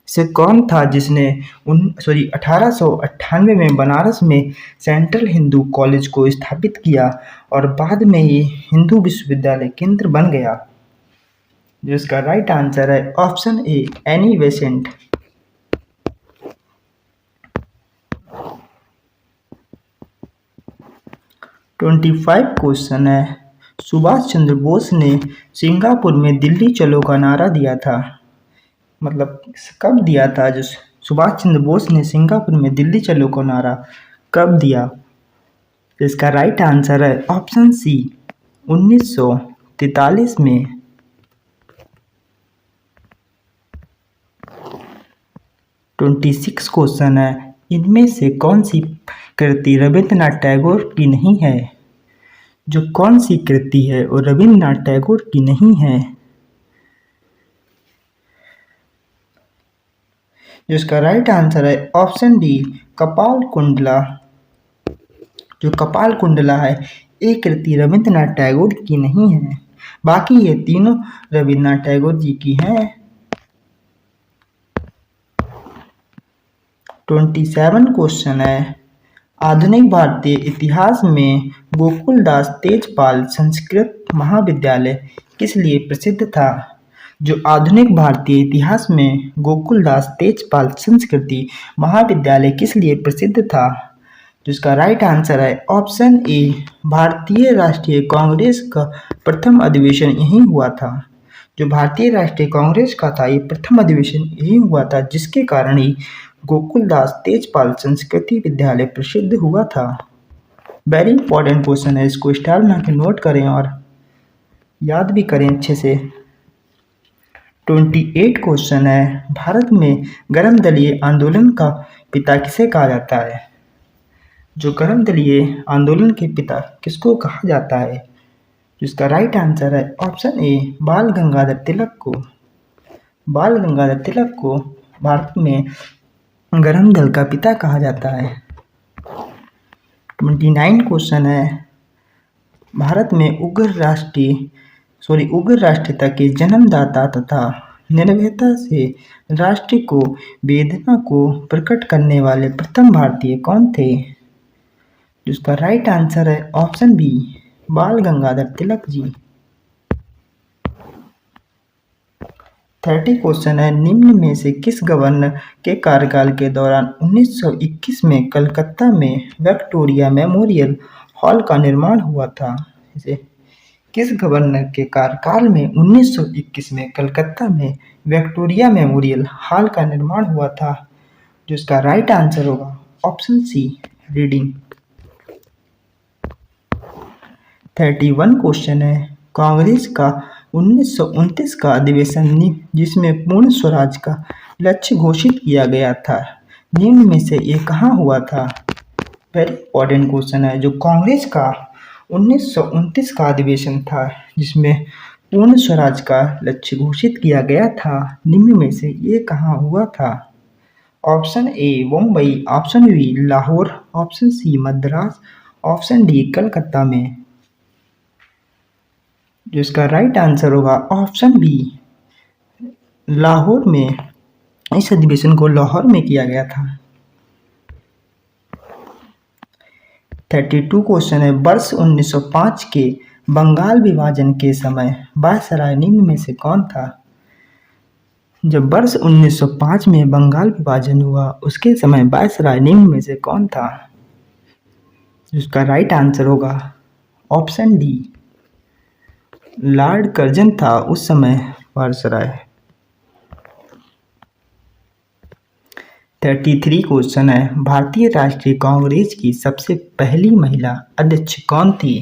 से कौन था जिसने 1898 में बनारस में सेंट्रल हिंदू कॉलेज को स्थापित किया और बाद में ये हिंदू विश्वविद्यालय केंद्र बन गया? जिसका राइट आंसर है option A Annie Besant. 25 question है, सुभाष चंद्र बोस ने सिंगापुर में दिल्ली चलो का नारा दिया था, मतलब कब दिया था? जो सुभाष चंद्र बोस ने सिंगापुर में दिल्ली चलो का नारा कब दिया? इसका राइट आंसर है ऑप्शन सी 1943 में। 26 क्वेश्चन है, इनमें से कौन सी कृति रविंद्रनाथ टैगोर की नहीं है? जो कौन सी कृति है वो रविंद्रनाथ टैगोर की नहीं है? जिसका राइट आंसर है ऑप्शन डी कपाल कुंडला। जो कपाल कुंडला है एक कृति रविंद्रनाथ टैगोर की नहीं है, बाकी ये तीनों रविंद्रनाथ टैगोर जी की हैं। 27 क्वेश्चन है, आधुनिक भारतीय इतिहास में गोकुलदास तेजपाल संस्कृत महाविद्यालय किस लिए प्रसिद्ध था? जो आधुनिक भारतीय इतिहास में गोकुलदास तेजपाल संस्कृति महाविद्यालय किस लिए प्रसिद्ध था? जिसका राइट आंसर है ऑप्शन ए भारतीय राष्ट्रीय कांग्रेस का प्रथम अधिवेशन यही हुआ था। जो भारतीय राष्ट्रीय कांग्रेस का था ये प्रथम अधिवेशन यही हुआ था, जिसके कारण ही गोकुलदास तेजपाल संस्कृति विद्यालय प्रसिद्ध हुआ था। वेरी इंपॉर्टेंट क्वेश्चन है, इसको स्टार बना के नोट करें और याद भी करें अच्छे से। 28 क्वेश्चन है, भारत में गर्म दलीय आंदोलन का पिता किसे कहा जाता है? जो गर्म दलीय आंदोलन के पिता किसको कहा जाता है? जिसका राइट आंसर है ऑप्शन ए बाल गंगाधर तिलक को। बाल गंगाधर तिलक को भारत में गर्म दल का पिता कहा जाता है। 29 क्वेश्चन है, भारत में उग्र राष्ट्रीयता के जन्मदाता तथा निर्भयता से राष्ट्र को वेदना को प्रकट करने वाले प्रथम भारतीय कौन थे? जिसका राइट आंसर है option B Bal Gangadhar Tilak ji. 30 question है, निम्न में से किस गवर्नर के कार्यकाल के दौरान 1921 में कलकत्ता में विक्टोरिया मेमोरियल हॉल का निर्माण हुआ था? किस गवर्नर के कार्यकाल में 1921 में कलकत्ता में विक्टोरिया मेमोरियल हॉल का निर्माण हुआ था? जिसका राइट आंसर होगा ऑप्शन सी रीडिंग। 31 क्वेश्चन है, कांग्रेस का 1929 का अधिवेशन जिसमें पूर्ण स्वराज का लक्ष्य घोषित किया गया था, निम्न में से ये कहाँ हुआ था? वेरी इंपॉर्टेंट क्वेश्चन है। जो कांग्रेस का 1929 का अधिवेशन था जिसमें पूर्ण स्वराज का लक्ष्य घोषित किया गया था, निम्न में से ये कहाँ हुआ था? Option A Mumbai, option B Lahore, option C Madras, option D Calcutta में। जिसका राइट आंसर होगा ऑप्शन बी लाहौर में। इस अधिवेशन को लाहौर में किया गया था। 32 क्वेश्चन है, वर्ष 1905 के बंगाल विभाजन के समय वायसराय निम्न में से कौन था? जब वर्ष 1905 में बंगाल विभाजन हुआ उसके समय वायसराय निम्न में से कौन था? जिसका राइट आंसर होगा ऑप्शन डी लॉर्ड कर्जन था उस समय वायसराय। 33 क्वेश्चन है, भारतीय राष्ट्रीय कांग्रेस की सबसे पहली महिला अध्यक्ष कौन थी?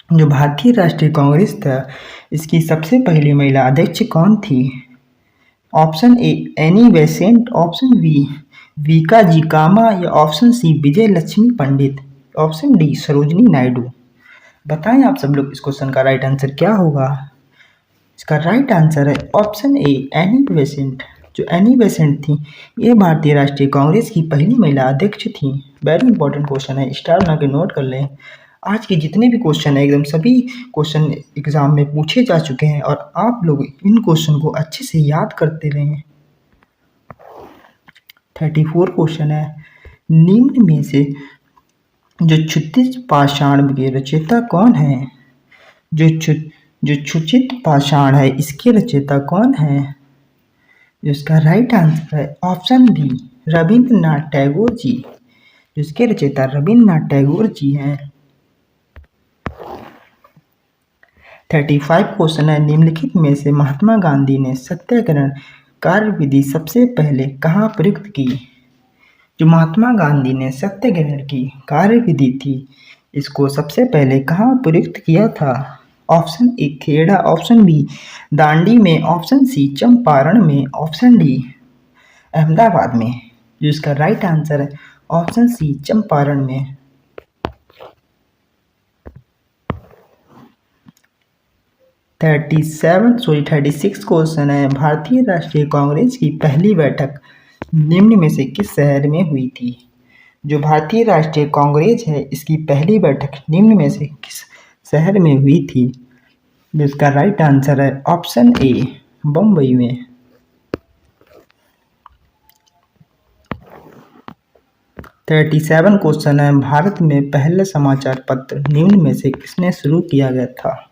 जो भारतीय राष्ट्रीय कांग्रेस था इसकी सबसे पहली महिला अध्यक्ष कौन थी? Option A Annie Besant, option B Bhikaji Cama या option C Vijay Lakshmi Pandit, option D Sarojini Naidu. बताएं आप सब लोग इस क्वेश्चन का राइट आंसर क्या होगा? इसका राइट आंसर है ऑप्शन ए एनी बेसेंट। जो एनी बेसेंट थी ये भारतीय राष्ट्रीय कांग्रेस की पहली महिला अध्यक्ष थी। वेरी इंपॉर्टेंट क्वेश्चन है, स्टार बना के नोट कर लें। आज के जितने भी क्वेश्चन है एकदम सभी क्वेश्चन एग्जाम में पूछे जा चुके हैं और आप लोग इन क्वेश्चन को अच्छे से याद करते रहें। 34 क्वेश्चन है, निम्न में से जो क्षुतिज पाषाण के रचयिता कौन है? जो क्षुतिज पाषाण है इसके रचयिता कौन है? जिसका राइट आंसर है ऑप्शन बी रविंद्रनाथ टैगोर जी। जिसके रचयिता रविंद्रनाथ टैगोर जी हैं। 35 क्वेश्चन है, निम्नलिखित में से महात्मा गांधी ने सत्याग्रह कार्यविधि सबसे पहले कहाँ प्रयुक्त की? जो महात्मा गांधी ने सत्याग्रह की कार्यविधि थी इसको सबसे पहले कहाँ प्रयुक्त किया था? Option A Kheda, option B Dandi में, ऑप्शन सी चंपारण में, ऑप्शन डी अहमदाबाद में। जिसका राइट आंसर है ऑप्शन सी चंपारण में। 36 क्वेश्चन है। भारतीय राष्ट्रीय कांग्रेस की पहली बैठक निम्न में से किस शहर में हुई थी? जो भारतीय राष्ट्रीय कांग्रेस है इसकी पहली बैठक निम्न में से किस शहर में हुई थी? इसका राइट आंसर है ऑप्शन ए, बम्बई में। 37 क्वेश्चन है। भारत में पहला समाचार पत्र निम्न में से किसने शुरू किया गया था?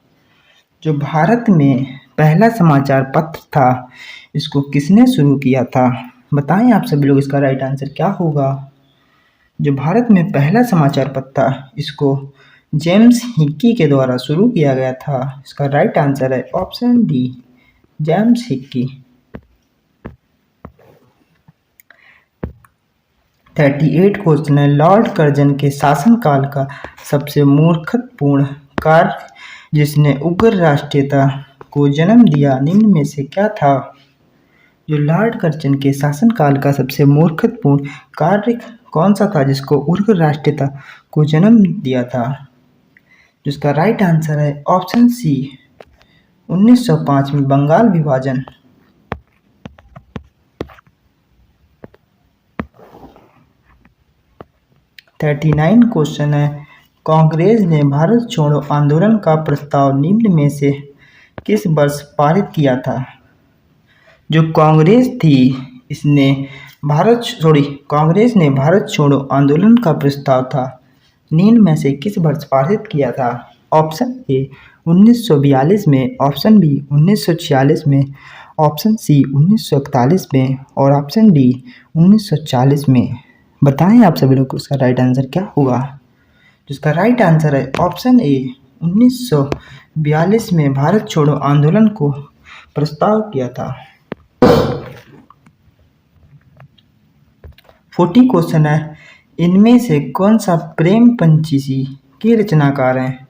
जो भारत में पहला समाचार पत्र था इसको किसने शुरू किया था? बताएं आप सभी लोग, इसका राइट आंसर क्या होगा? जो भारत में पहला समाचार पत्र था इसको जेम्स हिक्की के द्वारा शुरू किया गया था। इसका राइट आंसर है option D, James Hickey. 38 question है। लॉर्ड कर्जन के शासनकाल का सबसे मूर्खतापूर्ण कार्य जिसने उग्र राष्ट्रीयता को जन्म दिया निम्न में से क्या था? जो लॉर्ड कर्जन के शासनकाल का सबसे मूर्खतापूर्ण कार्य कौन सा था जिसको उग्र राष्ट्रीयता को जन्म दिया था? जिसका राइट आंसर है ऑप्शन सी, 1905 में बंगाल विभाजन। 39 क्वेश्चन है। कांग्रेस ने भारत छोड़ो आंदोलन का प्रस्ताव निम्न में से किस वर्ष पारित किया था? जो कांग्रेस थी इसने कांग्रेस ने भारत छोड़ो आंदोलन का प्रस्ताव था निम्न में से किस वर्ष पारित किया था? ऑप्शन ए 1942 में, ऑप्शन बी 1946 में, ऑप्शन सी 1941 में और ऑप्शन डी 1940 में। बताएं आप सभी लोग उसका राइट आंसर क्या होगा? जिसका राइट आंसर है ऑप्शन ए, 1942 में भारत छोड़ो आंदोलन को प्रस्ताव किया था। 40 क्वेश्चन है। इनमें से कौन सा प्रेम पंचीसी के रचनाकार हैं?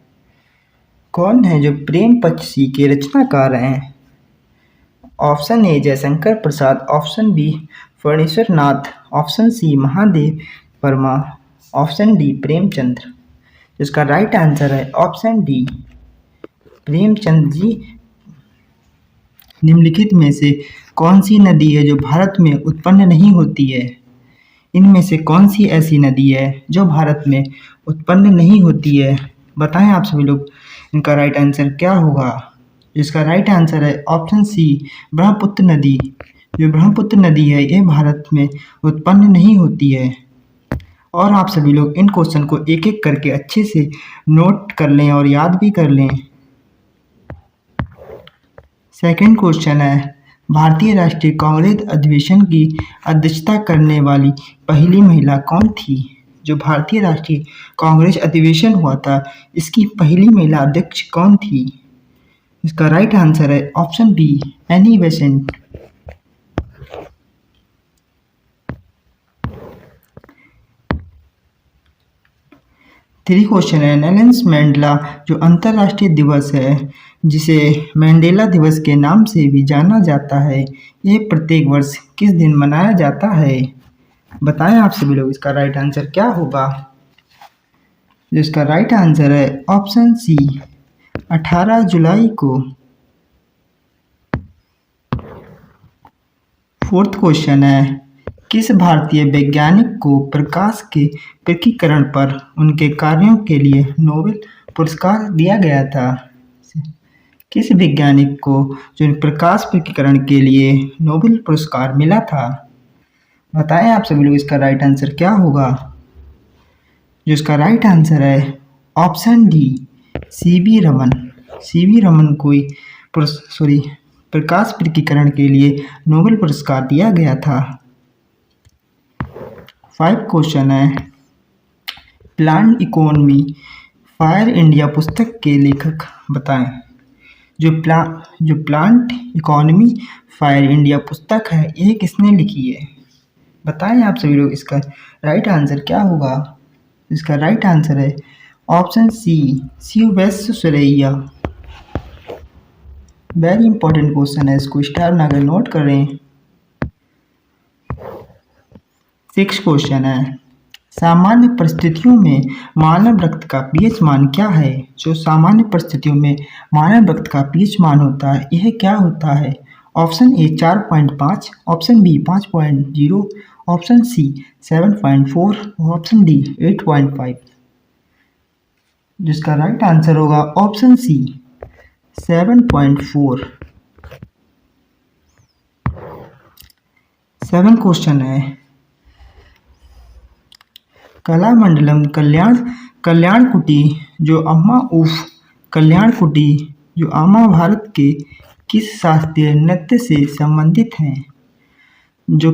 कौन है जो प्रेम पंचीसी के रचनाकार हैं? Option A Jaishankar Prasad, option B Phanishwar Nath, option C Mahadev Verma, option D Premchandra. इसका राइट आंसर है ऑप्शन डी, प्रेमचंद जी। निम्नलिखित में से कौन सी नदी है जो भारत में उत्पन्न नहीं होती है? इनमें से कौन सी ऐसी नदी है जो भारत में उत्पन्न नहीं होती है? बताएं आप सभी लोग, इनका राइट आंसर क्या होगा? इसका राइट आंसर है ऑप्शन सी, ब्रह्मपुत्र नदी। जो ब्रह्मपुत्र नदी है ये भारत में उत्पन्न नहीं होती है। और आप सभी लोग इन क्वेश्चन को एक एक करके अच्छे से नोट कर लें और याद भी कर लें। सेकंड क्वेश्चन है। भारतीय राष्ट्रीय कांग्रेस अधिवेशन की अध्यक्षता करने वाली पहली महिला कौन थी? जो भारतीय राष्ट्रीय कांग्रेस अधिवेशन हुआ था इसकी पहली महिला अध्यक्ष कौन थी? इसका राइट आंसर है option B, Annie Besant. 3 question है। नेल्सन मंडेला जो अंतर्राष्ट्रीय दिवस है जिसे मंडेला दिवस के नाम से भी जाना जाता है ये प्रत्येक वर्ष किस दिन मनाया जाता है? बताएं आप सभी लोग, इसका राइट आंसर क्या होगा? जिसका राइट आंसर है ऑप्शन सी, 18 जुलाई को। 4th क्वेश्चन है। किस भारतीय वैज्ञानिक को प्रकाश के पृथक्करण पर उनके कार्यों के लिए नोबेल पुरस्कार दिया गया था? किस वैज्ञानिक को जो प्रकाश पृथक्करण के लिए नोबेल पुरस्कार मिला था? बताएं आप सभी लोग, इसका राइट आंसर क्या होगा? जिसका राइट आंसर है option D, CV Raman. CV Raman को प्रकाश पृथक्करण के लिए नोबेल पुरस्कार दिया गया था। 5 क्वेश्चन है। प्लांट इकोनॉमी फायर इंडिया पुस्तक के लेखक बताएं। जो प्लांट इकोनॉमी फायर इंडिया पुस्तक है ये किसने लिखी है? बताएं आप सभी लोग, इसका राइट आंसर क्या होगा? इसका राइट आंसर है option C, Visvesvaraya. Very important question है, इसको स्टार बनाकर नोट करें। 6 क्वेश्चन है। सामान्य परिस्थितियों में मानव रक्त का पीएच मान क्या है? जो सामान्य परिस्थितियों में मानव रक्त का पीएच मान होता है, यह क्या होता है? Option A 4.5, option B 5.0, option C 7.4 और ऑप्शन डी 8.5। जिसका राइट आंसर होगा ऑप्शन सी 7.4। 7 क्वेश्चन है, कलामंडलम कल्याण कुटी जो अम्मा उफ कल्याण कुटी जो अम्मा भारत के किस शास्त्रीय नृत्य से संबंधित हैं? जो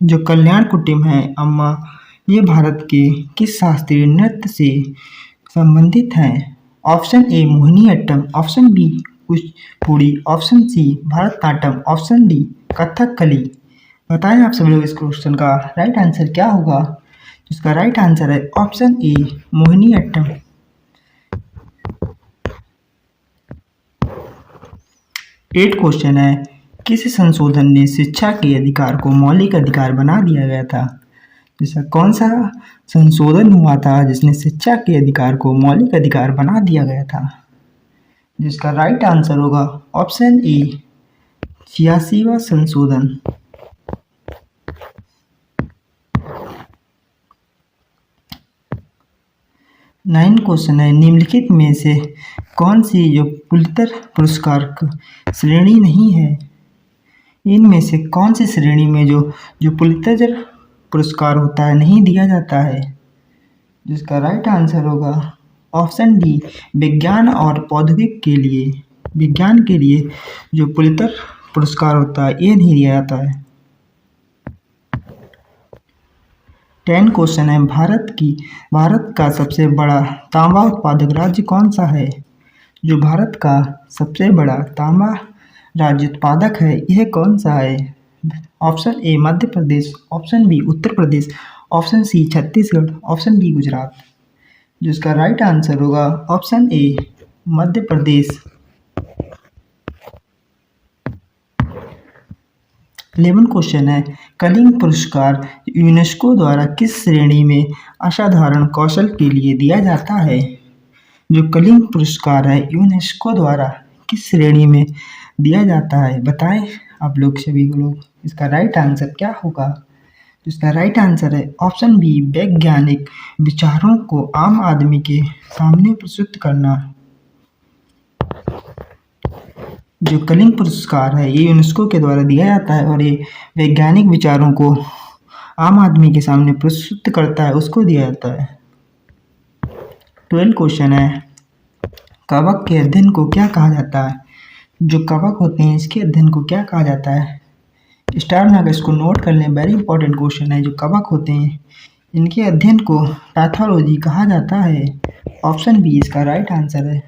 जो कल्याण कुटिम है अम्मा, ये भारत के किस शास्त्रीय नृत्य से संबंधित हैं? Option A Mohiniyattam, option B Kuchipudi, option C Bharatanatyam, option D Kathakali. बताएं आप सभी लोग इस क्वेश्चन का राइट आंसर क्या होगा? इसका राइट आंसर है ऑप्शन ए मोहिनीअट्टम। 8 क्वेश्चन है, किस संशोधन ने शिक्षा के अधिकार को मौलिक अधिकार बना दिया गया था? जैसा कौन सा संशोधन हुआ था जिसने शिक्षा के अधिकार को मौलिक अधिकार बना दिया गया था? जिसका राइट आंसर होगा ऑप्शन ए 86वां संशोधन। 9 क्वेश्चन है, निम्नलिखित में से कौन सी जो पुलित्जर पुरस्कार श्रेणी नहीं है? इनमें से कौन सी श्रेणी में जो पुलित्जर पुरस्कार होता है नहीं दिया जाता है? जिसका राइट आंसर होगा ऑप्शन डी विज्ञान और प्रौद्योगिकी के लिए, विज्ञान के लिए जो पुलित्जर पुरस्कार होता है ये नहीं दिया जाता है। 10 क्वेश्चन है, भारत का सबसे बड़ा तांबा उत्पादक राज्य कौन सा है? जो भारत का सबसे बड़ा तांबा राज्य उत्पादक है यह कौन सा है? Option A Madhya Pradesh, option B Uttar Pradesh, option C Chhattisgarh, option D Gujarat. जिसका राइट आंसर होगा option A Madhya Pradesh. 11 question है, कलिंग पुरस्कार यूनेस्को द्वारा किस श्रेणी में असाधारण कौशल के लिए दिया जाता है? जो कलिंग पुरस्कार है यूनेस्को द्वारा किस श्रेणी में दिया जाता है? बताएं आप लोग सभी लोग इसका राइट आंसर क्या होगा? इसका राइट आंसर है ऑप्शन बी वैज्ञानिक विचारों को आम आदमी के सामने प्रस्तुत करना। जो कलिंग पुरस्कार है ये यूनेस्को के द्वारा दिया जाता है और ये वैज्ञानिक विचारों को आम आदमी के सामने प्रस्तुत करता है, उसको दिया जाता है। 12 क्वेश्चन है, कवक के अध्ययन को क्या कहा जाता है? जो कवक होते हैं इसके अध्ययन को क्या कहा जाता है? स्टार ना इसको नोट कर लें, वेरी इंपॉर्टेंट क्वेश्चन है। जो कवक होते हैं इनके अध्ययन को पैथोलॉजी कहा जाता है। ऑप्शन बी इसका राइट आंसर है,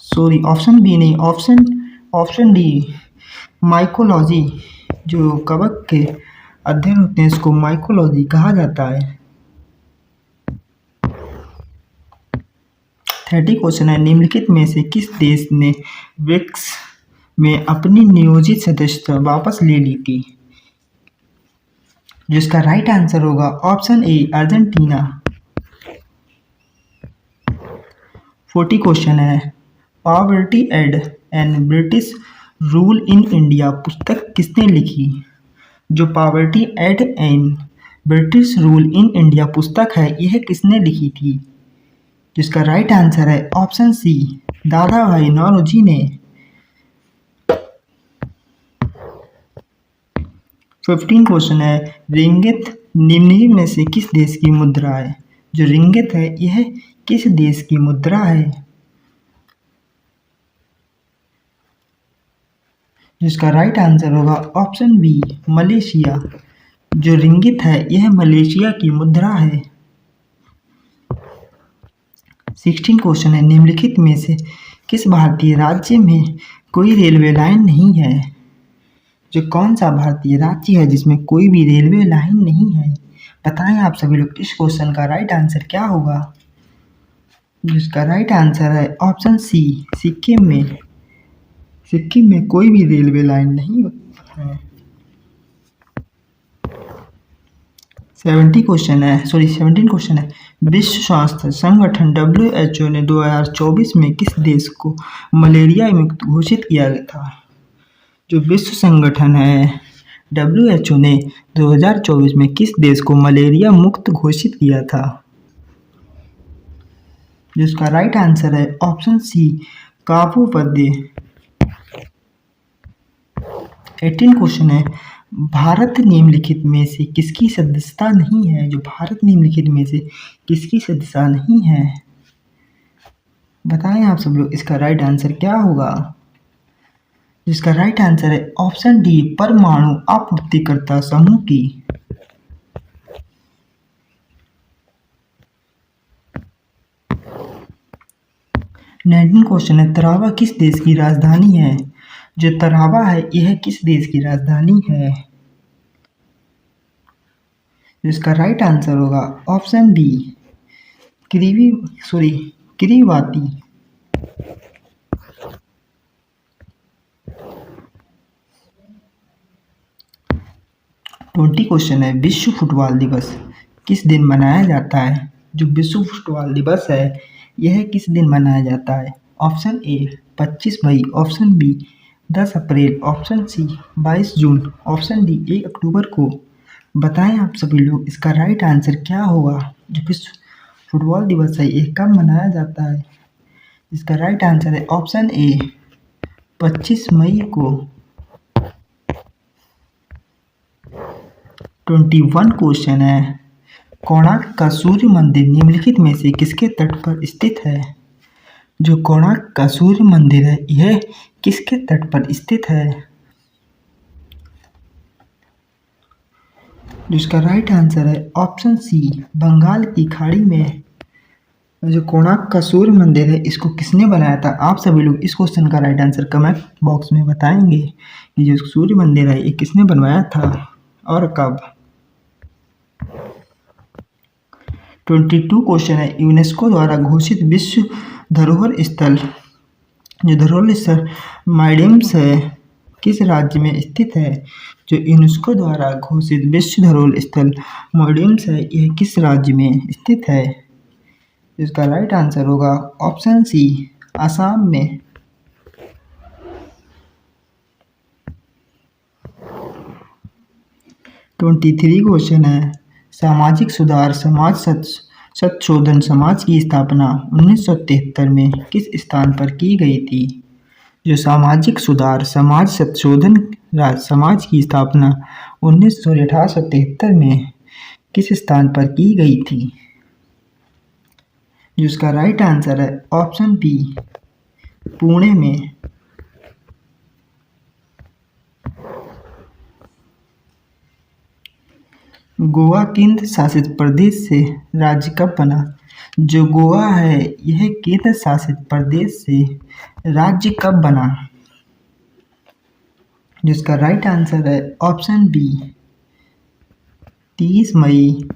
सॉरी ऑप्शन बी नहीं, ऑप्शन डी माइकोलॉजी। जो कवक के अध्ययन होते हैं इसको माइकोलॉजी कहा जाता है। 30 क्वेश्चन है, निम्नलिखित में से किस देश ने ब्रिक्स में अपनी नियोजित सदस्यता वापस ले ली थी? जिसका राइट आंसर होगा ऑप्शन ए अर्जेंटीना। 40 क्वेश्चन है, poverty aid and British rule in India पुस्तक किसने लिखी? जो poverty aid and British rule in India पुस्तक है यह किसने लिखी थी? जिसका राइट आंसर है option C Dadabhai Naoroji ने। 15 क्वेश्चन है, रिंगित निम्नलिखित में से किस देश की मुद्रा है? जो रिंगित है यह किस देश की मुद्रा है? जिसका राइट आंसर होगा ऑप्शन बी मलेशिया। जो रिंगित है यह मलेशिया की मुद्रा है। 16 क्वेश्चन है, निम्नलिखित में से किस भारतीय राज्य में कोई रेलवे लाइन नहीं है? जो कौन सा भारतीय राज्य है जिसमें कोई भी रेलवे लाइन नहीं है? बताएं आप सभी लोग इस क्वेश्चन का राइट आंसर क्या होगा? जिसका राइट आंसर है ऑप्शन सी सिक्किम में। सिक्किम में कोई भी रेलवे लाइन नहीं है। 17 क्वेश्चन है। विश्व स्वास्थ्य संगठन WHO ने 2024 में किस देश को मलेरिया मुक्त घोषित किया था? जो विश्व संगठन है WHO ने 2024 में किस देश को मलेरिया मुक्त घोषित किया था? जिसका राइट आंसर है ऑप्शन सी, काबू वर्दे। 18 क्वेश्चन है। भारत निम्नलिखित में से किसकी सदस्यता नहीं है? जो भारत निम्नलिखित में से किसकी सदस्यता नहीं है, बताएं आप सब लोग। इसका राइट आंसर क्या होगा? जिसका राइट आंसर है ऑप्शन डी, परमाणु आपूर्तिकर्ता समूह की। 19 क्वेश्चन है। तरावा किस देश की राजधानी है? जो तरावा है यह किस देश की राजधानी है? जिसका राइट आंसर होगा ऑप्शन बी, किरीबाती। 20 क्वेश्चन है। विश्व फुटबॉल दिवस किस दिन मनाया जाता है? जो विश्व फुटबॉल दिवस है यह किस दिन मनाया जाता है? ऑप्शन ए 25 मई, ऑप्शन बी 10 अप्रैल, ऑप्शन सी 22 जून, ऑप्शन डी 1 अक्टूबर को। बताएं आप सभी लोग इसका राइट आंसर क्या होगा? जो विश्व फुटबॉल दिवस है यह कब मनाया जाता है? इसका राइट आंसर है ऑप्शन ए 25 मई को। 21 क्वेश्चन है। कोणार्क का सूर्य मंदिर निम्नलिखित में से किसके तट पर स्थित है? जो कोणार्क का सूर्य मंदिर है यह किसके तट पर स्थित है? जिसका राइट आंसर है ऑप्शन सी, बंगाल की खाड़ी में। जो कोणार्क का सूर्य मंदिर है इसको किसने बनाया था? आप सभी लोग इस क्वेश्चन का राइट आंसर कमेंट बॉक्स में बताएंगे कि जो सूर्य मंदिर है ये किसने बनवाया था और कब। 22 क्वेश्चन है। यूनेस्को द्वारा घोषित विश्व धरोहर स्थल, जो धरोहर स्थल मालदीव्स है किस राज्य में स्थित है? जो यूनेस्को द्वारा घोषित विश्व धरोहर स्थल मालदीव्स है यह किस राज्य में स्थित है? इसका राइट आंसर होगा ऑप्शन सी, असम में। 23 क्वेश्चन है। सामाजिक सुधार समाज संशोधन समाज की स्थापना 1973 में किस स्थान पर की गई थी? जो सामाजिक सुधार समाज संशोधन समाज की स्थापना 1973 में किस स्थान पर की गई थी? जिसका राइट आंसर है ऑप्शन बी, पुणे में। गोवा केंद्र शासित प्रदेश से राज्य कब बना? जो गोवा है यह केंद्र शासित प्रदेश से राज्य कब बना? जिसका राइट आंसर है ऑप्शन बी, 30 मई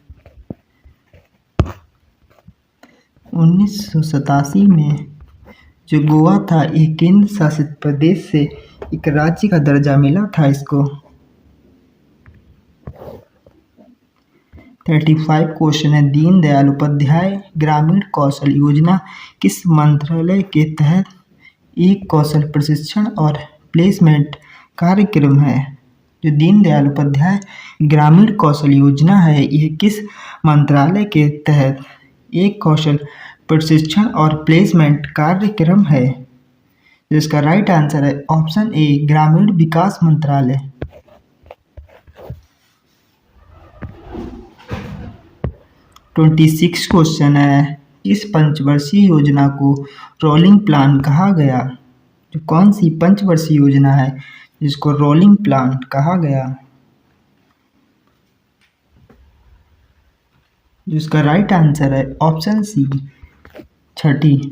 1987 में। जो गोवा था यह केंद्र शासित प्रदेश से एक राज्य का दर्जा मिला था इसको। 35 क्वेश्चन है। दीनदयाल उपाध्याय ग्रामीण कौशल योजना किस मंत्रालय के तहत एक कौशल प्रशिक्षण और प्लेसमेंट कार्यक्रम है? जो दीनदयाल उपाध्याय ग्रामीण कौशल योजना है यह किस मंत्रालय के तहत एक कौशल प्रशिक्षण और प्लेसमेंट कार्यक्रम है? जिसका राइट आंसर है ऑप्शन ए, ग्रामीण विकास मंत्रालय। 26 क्वेश्चन है। इस पंचवर्षीय योजना को रोलिंग प्लान कहा गया? जो कौन सी पंचवर्षीय योजना है जिसको रोलिंग प्लान कहा गया? जिसका राइट आंसर है ऑप्शन सी, छठी।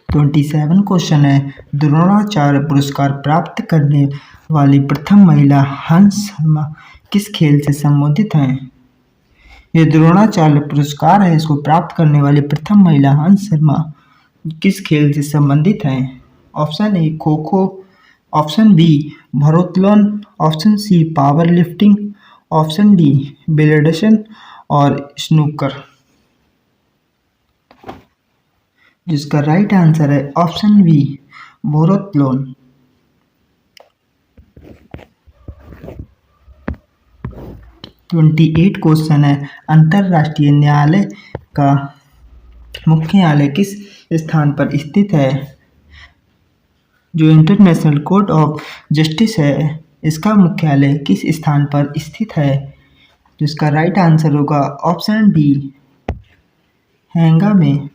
27 क्वेश्चन है। द्रोणाचार्य पुरस्कार प्राप्त करने वाली प्रथम महिला हंस शर्मा किस खेल से संबंधित हैं? ये द्रोणाचार्य पुरस्कार है इसको प्राप्त करने वाली प्रथम महिला हंस शर्मा किस खेल से संबंधित हैं? Option A kho kho, option B भारोत्तोलन, option C power lifting, option D billiards और स्नूकर, जिसका राइट आंसर है ऑप्शन बी वोरोथलोन। 28 क्वेश्चन है, अंतर्राष्ट्रीय न्यायालय का मुख्यालय किस स्थान पर स्थित है? जो इंटरनेशनल कोर्ट ऑफ जस्टिस है, इसका मुख्यालय किस स्थान पर स्थित है? जिसका राइट आंसर होगा ऑप्शन डी हैंगा में।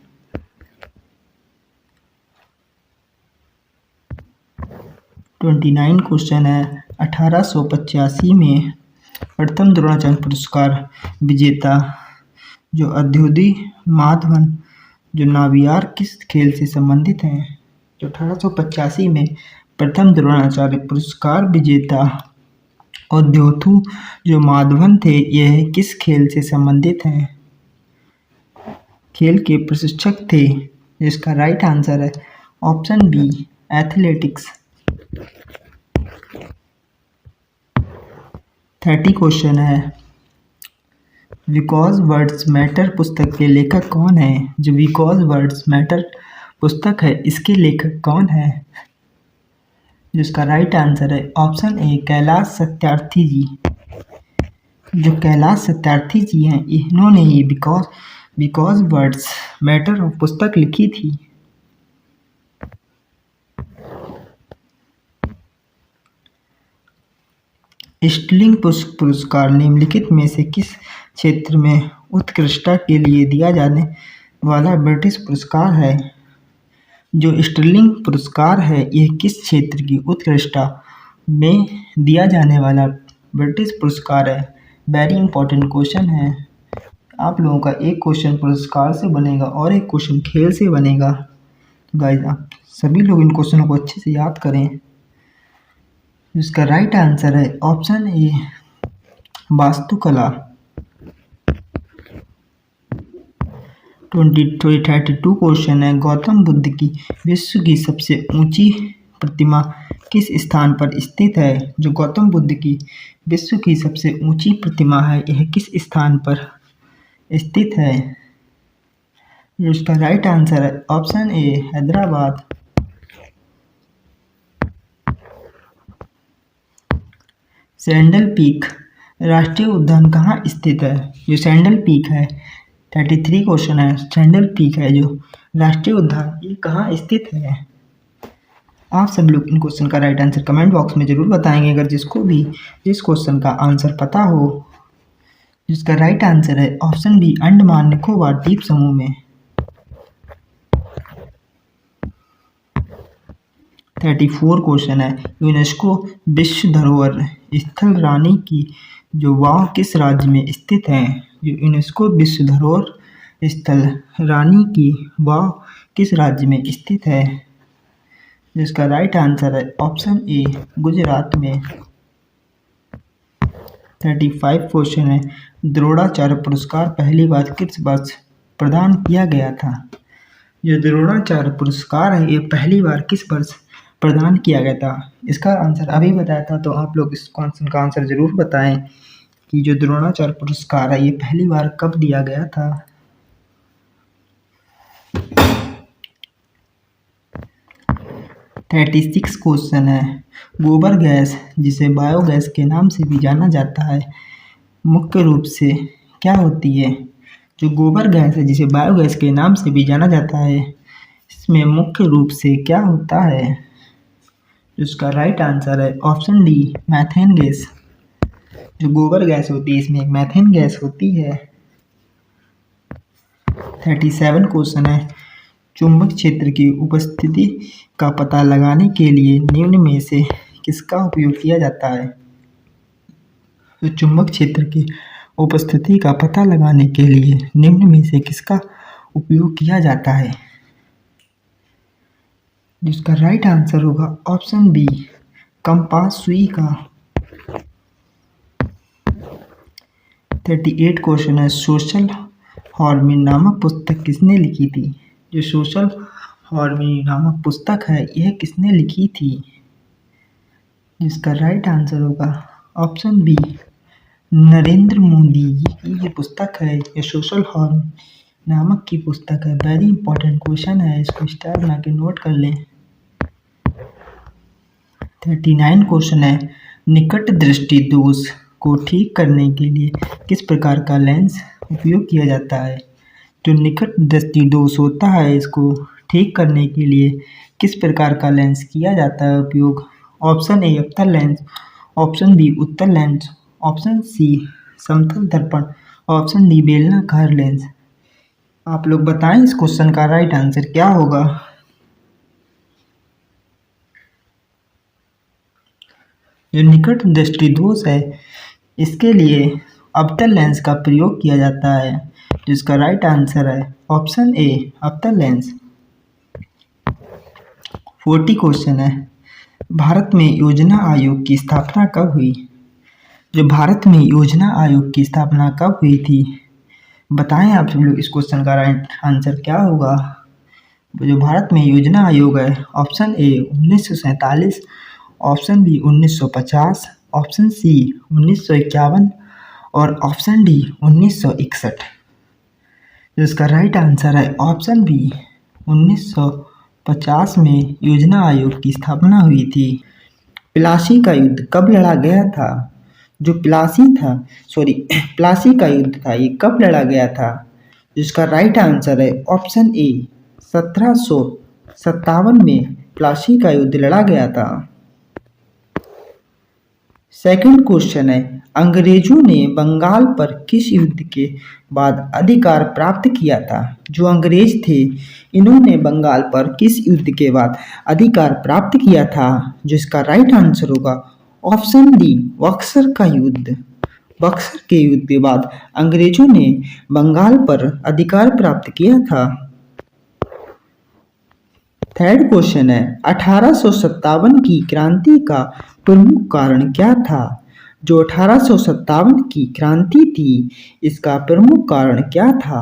29 क्वेश्चन है, 1885 में प्रथम द्रोणाचार्य पुरस्कार विजेता जो अद्योदी माधवन जो नावियार किस खेल से संबंधित हैं? जो 1885 में प्रथम द्रोणाचार्य पुरस्कार विजेता अद्योथु जो माधवन थे, यह किस खेल से संबंधित हैं? खेल के प्रशिक्षक थे, जिसका राइट आंसर है ऑप्शन बी एथलेटिक्स। 30 क्वेश्चन है, बिकॉज वर्ड्स मैटर पुस्तक के लेखक कौन है? जो बिकॉज वर्ड्स मैटर पुस्तक है, इसके लेखक कौन है? जिसका राइट आंसर है ऑप्शन ए कैलाश सत्यार्थी जी। जो कैलाश सत्यार्थी जी हैं, इन्होंने ही बिकॉज वर्ड्स मैटर पुस्तक लिखी थी। स्टिरलिंग पुरस्कार निम्नलिखित में से किस क्षेत्र में उत्कृष्टता के लिए दिया जाने वाला ब्रिटिश पुरस्कार है? जो स्टिरलिंग पुरस्कार है, यह किस क्षेत्र की उत्कृष्टता में दिया जाने वाला ब्रिटिश पुरस्कार है? वेरी इंपॉर्टेंट क्वेश्चन है। आप लोगों का एक क्वेश्चन पुरस्कार से बनेगा और एक क्वेश्चन खेल से बनेगा। गाइस, आप सभी लोग इन क्वेश्चनों को अच्छे से याद करें। इसका राइट आंसर है ऑप्शन ए वास्तुकला। 32 क्वेश्चन है, गौतम बुद्ध की विश्व की सबसे ऊंची प्रतिमा किस स्थान पर स्थित है? जो गौतम बुद्ध की विश्व की सबसे ऊंची प्रतिमा है, यह किस स्थान पर स्थित है? इसका राइट आंसर है ऑप्शन ए हैदराबाद। सैंडल पीक राष्ट्रीय उद्यान कहाँ स्थित है? जो सैंडल पीक है, 33 क्वेश्चन है, सैंडल पीक है जो राष्ट्रीय उद्यान, ये कहाँ स्थित है? आप सब लोग इन क्वेश्चन का राइट आंसर कमेंट बॉक्स में जरूर बताएंगे, अगर जिसको भी इस क्वेश्चन का आंसर पता हो। जिसका राइट आंसर है ऑप्शन बी अंडमान निकोबार द्वीप समूह में। 34 क्वेश्चन है, यूनेस्को विश्व धरोहर स्थल रानी की जो वाव किस राज्य में स्थित है? जो यूनेस्को विश्व धरोहर स्थल रानी की वाव किस राज्य में स्थित है? जिसका राइट आंसर है ऑप्शन ए गुजरात में। 35 क्वेश्चन है, द्रोणाचार्य पुरस्कार पहली बार किस वर्ष प्रदान किया गया था? जो द्रोणाचार्य पुरस्कार है, ये पहली बार किस वर्ष प्रदान किया गया था? इसका आंसर अभी बताया था, तो आप लोग इस क्वेश्चन का आंसर जरूर बताएं कि जो द्रोणाचार्य पुरस्कार है, ये पहली बार कब दिया गया था? 36 क्वेश्चन है, गोबर गैस जिसे बायोगैस के नाम से भी जाना जाता है, मुख्य रूप से क्या होती है? जो गोबर गैस है जिसे बायोगैस के नाम से भी जाना जाता है, इसमें मुख्य रूप से क्या होता है? जिसका राइट आंसर है ऑप्शन डी मैथेन गैस। जो गोबर गैस होती है, इसमें एक मैथेन गैस होती है। 37 क्वेश्चन है, चुंबक क्षेत्र की उपस्थिति का पता लगाने के लिए निम्न में से किसका उपयोग किया जाता है? तो चुंबक क्षेत्र की उपस्थिति का पता लगाने के लिए निम्न में से किसका उपयोग किया जाता है? जिसका राइट आंसर होगा ऑप्शन बी कंपास सुई का। 38 क्वेश्चन है, सोशल हार्मनी नामक पुस्तक किसने लिखी थी? जो सोशल हार्मनी नामक पुस्तक है, यह किसने लिखी थी? जिसका राइट आंसर होगा ऑप्शन बी नरेंद्र मोदी की ये पुस्तक है, ये सोशल हॉर्न नामक की पुस्तक है। वेरी इंपॉर्टेंट क्वेश्चन है, इसको स्टार बना के नोट कर लें। 39 क्वेश्चन है, निकट दृष्टि दोष को ठीक करने के लिए किस प्रकार का लेंस उपयोग किया जाता है। जो निकट दृष्टि दोष होता है, इसको ठीक करने के लिए किस प्रकार का लेंस किया जाता है उपयोग। ऑप्शन ए अवतल लेंस, ऑप्शन बी उत्तल लेंस, ऑप्शन सी समतल दर्पण, ऑप्शन डी बेलनाकार लेंस। आप लोग बताएं इस क्वेश्चन का राइट आंसर क्या होगा। जो निकट दृष्टि दोष है, इसके लिए अवतल लेंस का प्रयोग किया जाता है, जिसका राइट आंसर है ऑप्शन ए अवतल लेंस। 40 क्वेश्चन है, भारत में योजना आयोग की स्थापना कब हुई। जो भारत में योजना आयोग की स्थापना कब हुई थी, बताएं आप सब लोग इस क्वेश्चन का राइट आंसर क्या होगा। जो भारत में योजना आयोग है, option A 1947, option B 1950, option C 1951 और ऑप्शन डी 1961। जिसका राइट आंसर है ऑप्शन बी 1950 में योजना आयोग की स्थापना हुई थी। प्लासी का युद्ध कब लड़ा गया था। जो प्लासी का युद्ध था, ये कब लड़ा गया था। जिसका राइट आंसर है ऑप्शन ए 1757 में प्लासी का युद्ध लड़ा गया था। सेकंड क्वेश्चन है, अंग्रेजों ने बंगाल पर किस युद्ध के बाद अधिकार प्राप्त किया था। जो अंग्रेज थे, इन्होंने बंगाल पर किस युद्ध के बाद अधिकार प्राप्त किया था। जिसका राइट आंसर होगा ऑप्शन डी बक्सर का युद्ध। बक्सर के युद्ध के बाद अंग्रेजों ने बंगाल पर अधिकार प्राप्त किया था। थर्ड क्वेश्चन है, 1857 की क्रांति का प्रमुख कारण क्या था। जो 1857 की क्रांति थी, इसका प्रमुख कारण क्या था।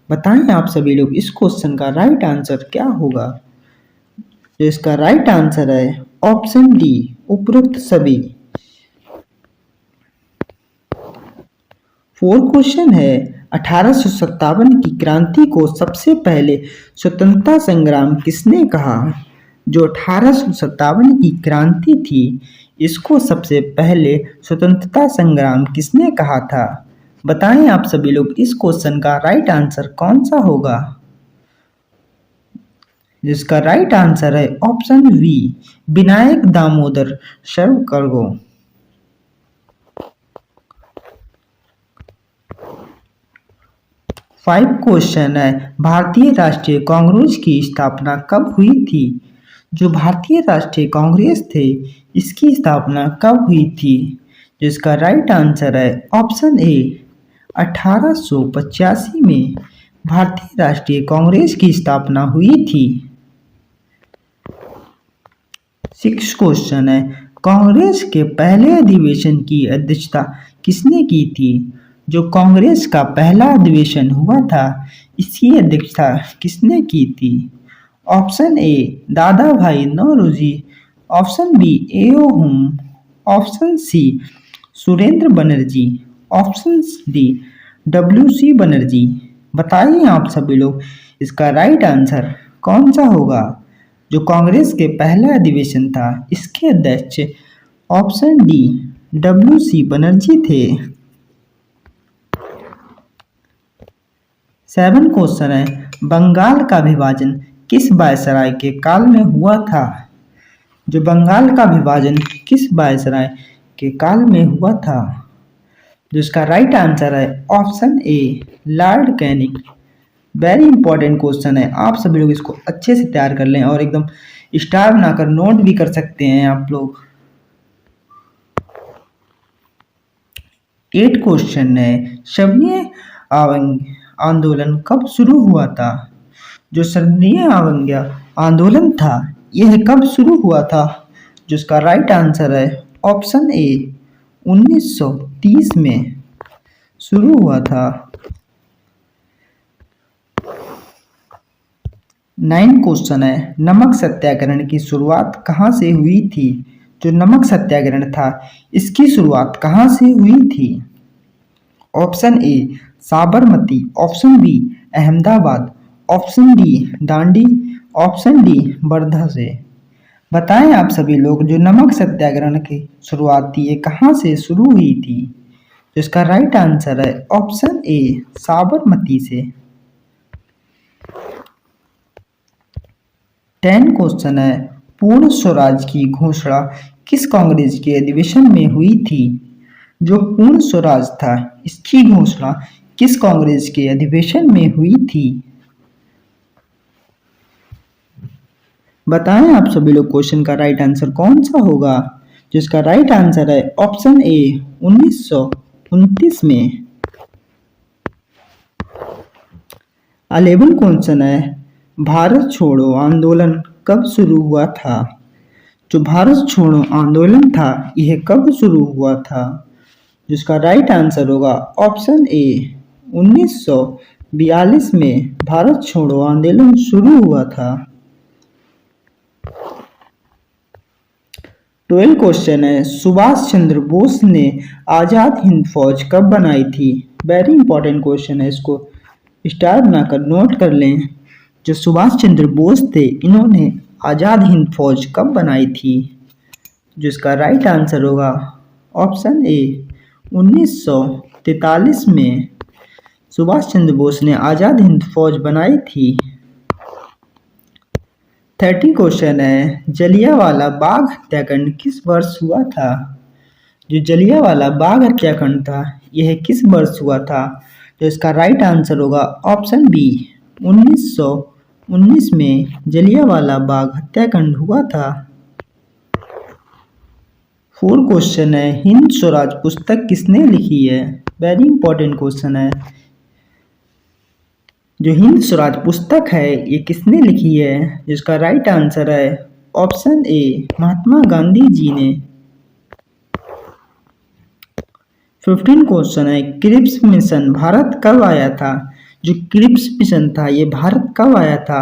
बताएं आप सभी लोग इस क्वेश्चन का राइट आंसर क्या होगा। तो इसका राइट आंसर है ऑप्शन डी उपरोक्त सभी। फोर्थ क्वेश्चन है, 1857 की क्रांति को सबसे पहले स्वतंत्रता संग्राम किसने कहा। जो 1857 की क्रांति थी, इसको सबसे पहले स्वतंत्रता संग्राम किसने कहा था। बताएं आप सभी लोग इस क्वेश्चन का राइट आंसर कौन सा होगा। जिसका राइट आंसर है option B Vinayak Damodar Savarkar. 5 question है, भारतीय राष्ट्रीय कांग्रेस की स्थापना कब हुई थी। जो भारतीय राष्ट्रीय कांग्रेस थे, इसकी स्थापना कब हुई थी। जिसका राइट आंसर है ऑप्शन ए 1885 में भारतीय राष्ट्रीय कांग्रेस की स्थापना हुई थी। 6 क्वेश्चन है, कांग्रेस के पहले अधिवेशन की अध्यक्षता किसने की थी। जो कांग्रेस का पहला अधिवेशन हुआ था, इसकी अध्यक्षता किसने की थी। ऑप्शन ए दादा भाई Naoroji, option B AO Hume, option C Surendra Banerjee, option D W C. Banerjee. बताइए आप सभी लोग इसका राइट आंसर कौन सा होगा। जो कांग्रेस के पहला अधिवेशन था, इसके अध्यक्ष ऑप्शन डी डब्ल्यू.सी. बनर्जी थे। 7 क्वेश्चन है, बंगाल का विभाजन किस वायसराय के काल में हुआ था। जो बंगाल का विभाजन किस वायसराय के काल में हुआ था। जिसका राइट आंसर है option A Lord Canning. Very important question है, आप सभी लोग इसको अच्छे से तैयार कर लें और एकदम स्टार बनाकर नोट भी कर सकते हैं आप लोग। 8 क्वेश्चन है, श्रवणीय आंदोलन कब शुरू हुआ था। जो श्रवणीय आंदोलन था, यह कब शुरू हुआ था। जिसका राइट आंसर है ऑप्शन ए 1930 में शुरू हुआ था। 9 क्वेश्चन है, नमक सत्याग्रहण की शुरुआत कहाँ से हुई थी। जो नमक सत्याग्रहण था, इसकी शुरुआत कहाँ से हुई थी। Option A Sabarmati, option B Ahmedabad, option D Dandi, option D Wardha से। बताएं आप सभी लोग, जो नमक सत्याग्रह की शुरुआत थी ये कहाँ से शुरू हुई थी? तो इसका राइट आंसर है ऑप्शन ए साबरमती से। 10 क्वेश्चन है, पूर्ण स्वराज की घोषणा किस कांग्रेस के अधिवेशन में हुई थी? जो पूर्ण स्वराज था इसकी घोषणा किस कांग्रेस के अधिवेशन में हुई थी? बताएं आप सभी लोग क्वेश्चन का राइट आंसर कौन सा होगा? जिसका राइट आंसर है ऑप्शन ए 1929 में। 11 क्वेश्चन है, भारत छोड़ो आंदोलन कब शुरू हुआ था? जो भारत छोड़ो आंदोलन था यह कब शुरू हुआ था? जिसका राइट आंसर होगा ऑप्शन ए 1942 में भारत छोड़ो आंदोलन शुरू हुआ था। 12 क्वेश्चन है, सुभाष चंद्र बोस ने आजाद हिंद फौज कब बनाई थी? वेरी इंपॉर्टेंट क्वेश्चन है, इसको स्टार बनाकर नोट कर लें। जो सुभाष चंद्र बोस थे इन्होंने आजाद हिंद फौज कब बनाई थी? जिसका राइट आंसर होगा ऑप्शन ए 1943 में सुभाष चंद्र बोस ने आजाद हिंद फौज बनाई थी। 30 क्वेश्चन है, जलियांवाला बाग हत्याकांड किस वर्ष हुआ था? जो जलियांवाला बाग हत्याकांड था यह किस वर्ष हुआ था? तो इसका राइट आंसर होगा ऑप्शन बी 1919 में जलियांवाला बाग हत्याकांड हुआ था। 4 क्वेश्चन है, हिंद स्वराज पुस्तक किसने लिखी है? वेरी इंपॉर्टेंट क्वेश्चन है। जो हिंद स्वराज पुस्तक है ये किसने लिखी है? जिसका राइट आंसर है ऑप्शन ए महात्मा गांधी जी ने। 15 क्वेश्चन है, क्रिप्स मिशन भारत कब आया था? जो क्रिप्स मिशन था ये भारत कब आया था?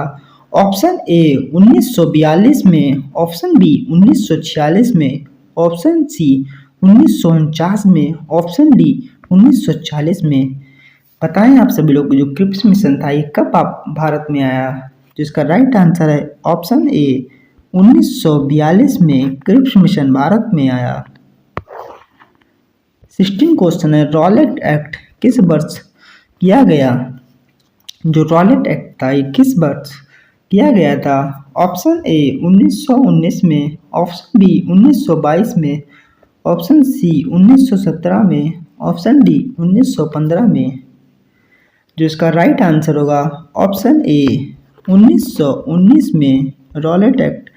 ऑप्शन ए 1942 में, ऑप्शन बी 1946 में, ऑप्शन सी 1949 में, ऑप्शन डी 1940 में। बताएं आप सभी लोग, जो क्रिप्स मिशन था ये कब भारत में आया? जिसका राइट आंसर है ऑप्शन ए 1942 में क्रिप्स मिशन भारत में आया। 16 क्वेश्चन है, रॉलेट एक्ट किस वर्ष किया गया? जो रॉलेट एक्ट था ये किस वर्ष किया गया था? ऑप्शन ए 1919 में, ऑप्शन बी 1922 में, ऑप्शन सी 1917 में, ऑप्शन डी 1915 में। जो इसका राइट आंसर होगा ऑप्शन ए 1919 में रॉलेट एक्ट।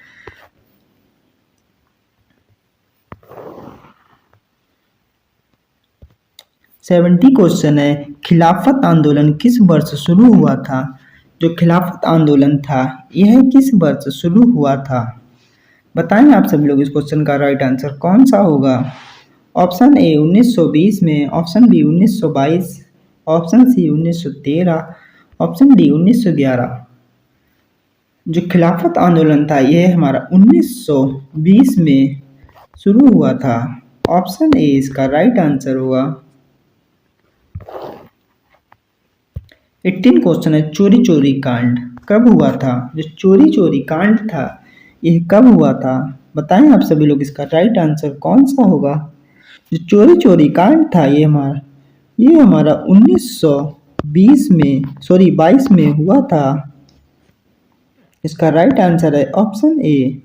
70 क्वेश्चन है, खिलाफत आंदोलन किस वर्ष शुरू हुआ था? जो खिलाफत आंदोलन था यह किस वर्ष शुरू हुआ था? बताएं आप सभी लोग, इस क्वेश्चन का राइट आंसर कौन सा होगा? ऑप्शन ए 1920 में, option B 1922, option C 1913, option D 1911। जो खिलाफत आंदोलन था यह हमारा 1920 में शुरू हुआ था। ऑप्शन ए इसका राइट आंसर होगा। 18 क्वेश्चन है, चोरी चोरी कांड कब हुआ था? जो चोरी चोरी कांड था यह कब हुआ था? बताएं आप सभी लोग, इसका राइट आंसर कौन सा होगा? जो चोरी चोरी कांड था ये हमारा 1920 में, 22 में हुआ था। इसका राइट आंसर है ऑप्शन ए।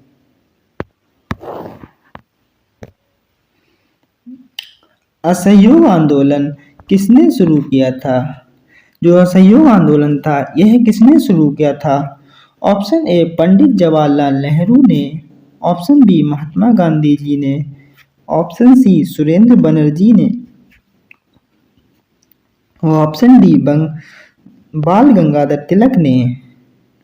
असहयोग आंदोलन किसने शुरू किया था? जो असहयोग आंदोलन था यह किसने शुरू किया था? ऑप्शन ए पंडित जवाहरलाल नेहरू ने, ऑप्शन बी महात्मा गांधी जी ने, ऑप्शन सी सुरेंद्र बनर्जी ने, ऑप्शन डी बाल गंगाधर तिलक ने।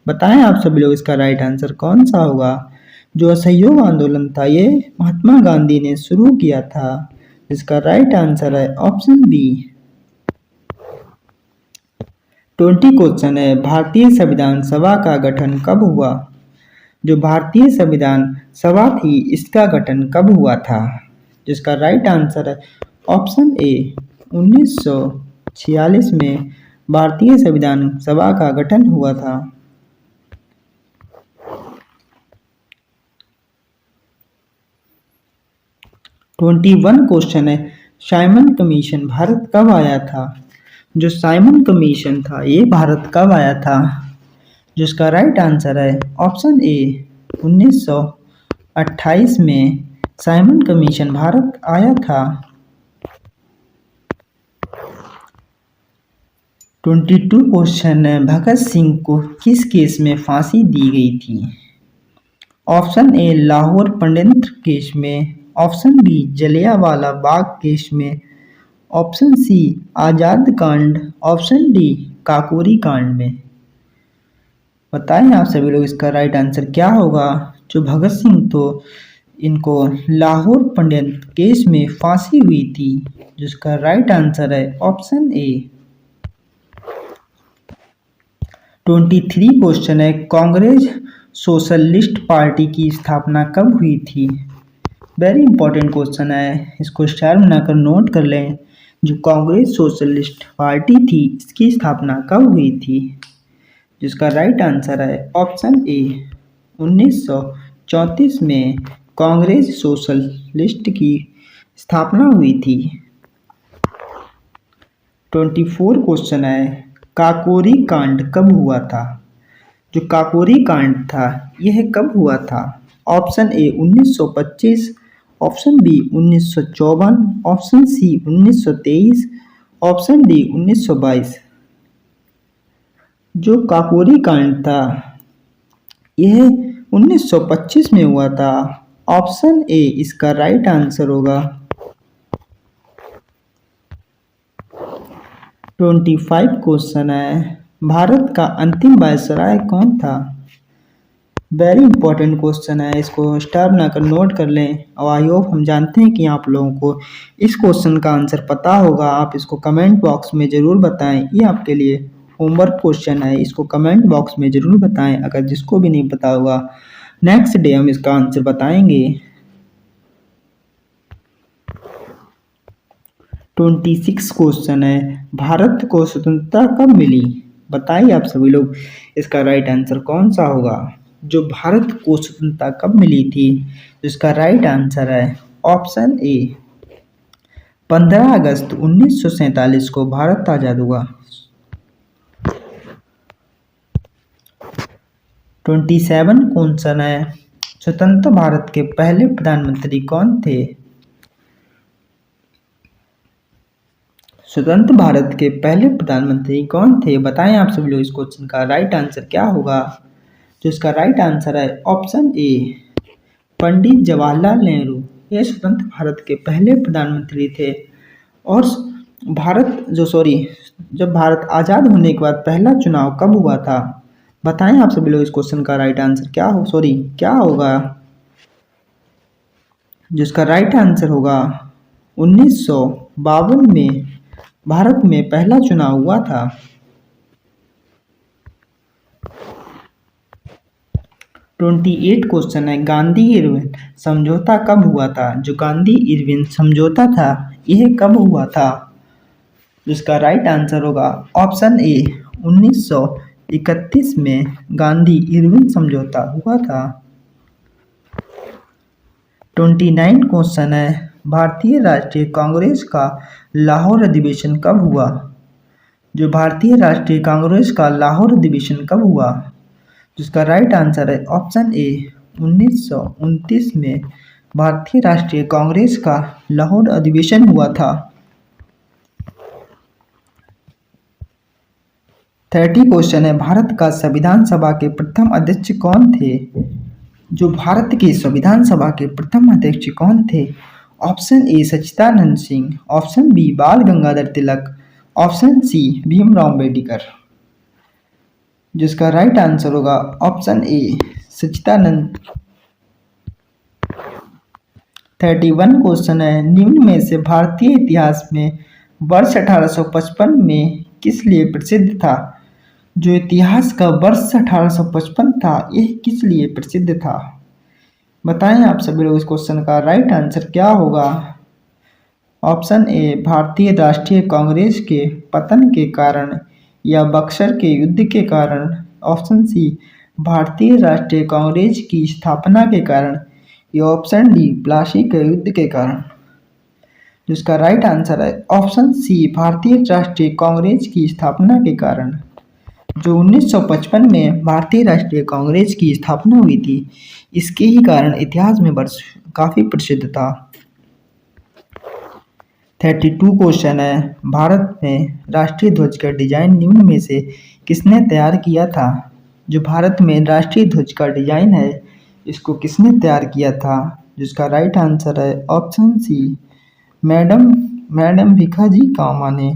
बताएं आप सभी लोग, इसका राइट आंसर कौन सा होगा? जो असहयोग आंदोलन था ये महात्मा गांधी ने शुरू किया था। इसका राइट आंसर है ऑप्शन बी। 20 क्वेश्चन है, भारतीय संविधान सभा का गठन कब हुआ? जो भारतीय संविधान सभा थी इसका गठन कब हुआ था? जिसका राइट आंसर है ऑप्शन ए 1946 में भारतीय संविधान सभा का गठन हुआ था। 21 क्वेश्चन है, साइमन कमीशन भारत कब आया था? जो साइमन कमीशन था ये भारत कब आया था? जिसका राइट आंसर है ऑप्शन ए 1928 में साइमन कमीशन भारत आया था। 22 क्वेश्चन है, भगत सिंह को किस केस में फांसी दी गई थी? ऑप्शन ए लाहौर षड्यंत्र केस में, option B Jallianwala Bagh case में, ऑप्शन सी आजाद कांड, ऑप्शन डी काकोरी कांड में। बताएं आप सभी लोग इसका राइट आंसर क्या होगा? जो भगत सिंह तो इनको लाहौर षड्यंत्र केस में फांसी हुई थी, जिसका राइट आंसर है ऑप्शन ए। 23 क्वेश्चन है, कांग्रेस सोशलिस्ट पार्टी की स्थापना कब हुई थी? वेरी इंपॉर्टेंट क्वेश्चन है, इसको स्टार बनाकर नोट कर लें। जो कांग्रेस सोशलिस्ट पार्टी थी इसकी स्थापना कब हुई थी? जिसका राइट आंसर है ऑप्शन ए 1934 में कांग्रेस सोशलिस्ट की स्थापना हुई थी। 24 क्वेश्चन है, काकोरी कांड कब हुआ था? जो काकोरी कांड था यह कब हुआ था? Option A 1925, option B 1954, option C 1923, option D 1922। जो काकोरी कांड था यह 1925 में हुआ था। ऑप्शन ए इसका राइट आंसर होगा। 25 क्वेश्चन है, भारत का अंतिम वायसराय कौन था? वेरी इंपॉर्टेंट क्वेश्चन है, इसको स्टार बनाकर नोट कर लें। और आई होप हम जानते हैं कि आप लोगों को इस क्वेश्चन का आंसर पता होगा। आप इसको कमेंट बॉक्स में ज़रूर बताएं। ये आपके लिए होमवर्क क्वेश्चन है, इसको कमेंट बॉक्स में ज़रूर बताएं। अगर जिसको भी नहीं पता होगा नेक्स्ट डे हम इसका आंसर बताएंगे। 26 क्वेश्चन है, भारत को स्वतंत्रता कब मिली? बताइए आप सभी लोग इसका राइट आंसर कौन सा होगा? जो भारत को स्वतंत्रता कब मिली थी? इसका राइट आंसर है ऑप्शन ए 15 अगस्त 1947 को भारत आजाद हुआ। 27 क्वेश्चन है, स्वतंत्र भारत के पहले प्रधानमंत्री कौन थे? स्वतंत्र भारत के पहले प्रधानमंत्री कौन थे? बताएं आप सभी लोग इस क्वेश्चन का राइट आंसर क्या होगा? जो इसका राइट आंसर है ऑप्शन ए पंडित जवाहरलाल नेहरू। ये स्वतंत्र भारत के पहले प्रधानमंत्री थे। और जब भारत आज़ाद होने के बाद पहला चुनाव कब हुआ था? बताएं आप सभी लोग इस क्वेश्चन का राइट आंसर क्या होगा? जिसका राइट आंसर होगा 1952 में भारत में पहला चुनाव हुआ था। 28 क्वेश्चन है, गांधी इरविन समझौता कब हुआ था? जो गांधी इरविन समझौता था यह कब हुआ था? जिसका राइट आंसर होगा ऑप्शन ए 1931 में गांधी इरविन समझौता हुआ था। 29 क्वेश्चन है, भारतीय राष्ट्रीय कांग्रेस का लाहौर अधिवेशन कब हुआ? जो भारतीय राष्ट्रीय कांग्रेस का लाहौर अधिवेशन कब हुआ? जिसका राइट आंसर है ऑप्शन ए 1929 में भारतीय राष्ट्रीय कांग्रेस का लाहौर अधिवेशन हुआ था। 30 क्वेश्चन है, भारत का संविधान सभा के प्रथम अध्यक्ष कौन थे? जो भारत के संविधान सभा के प्रथम अध्यक्ष कौन थे? Option A Sachchidanand Singh, option B Bal Gangadhar Tilak, option C Bhimrao Ambedkar. जिसका राइट आंसर होगा ऑप्शन ए सच्चिदानंद। 31 क्वेश्चन है, निम्न में से भारतीय इतिहास में वर्ष 1855 में किस लिए प्रसिद्ध था? जो इतिहास का वर्ष 1855 था यह किस लिए प्रसिद्ध था? बताएं आप सभी लोग इस क्वेश्चन का राइट आंसर क्या होगा? ऑप्शन ए भारतीय राष्ट्रीय कांग्रेस के पतन के कारण या बक्सर के युद्ध के कारण। ऑप्शन सी भारतीय राष्ट्रीय कांग्रेस की स्थापना के कारण या ऑप्शन डी प्लासी के युद्ध के कारण। जिसका राइट आंसर है ऑप्शन सी भारतीय राष्ट्रीय कांग्रेस की स्थापना के कारण। जो 1955 में भारतीय राष्ट्रीय कांग्रेस की स्थापना हुई थी, इसके ही कारण इतिहास में वर्ष काफी प्रसिद्ध था। 32 क्वेश्चन है, भारत में राष्ट्रीय ध्वज का डिजाइन निम्न में से किसने तैयार किया था। जो भारत में राष्ट्रीय ध्वज का डिजाइन है, इसको किसने तैयार किया था। जिसका राइट आंसर है ऑप्शन सी मैडम भिखाजी कामा ने।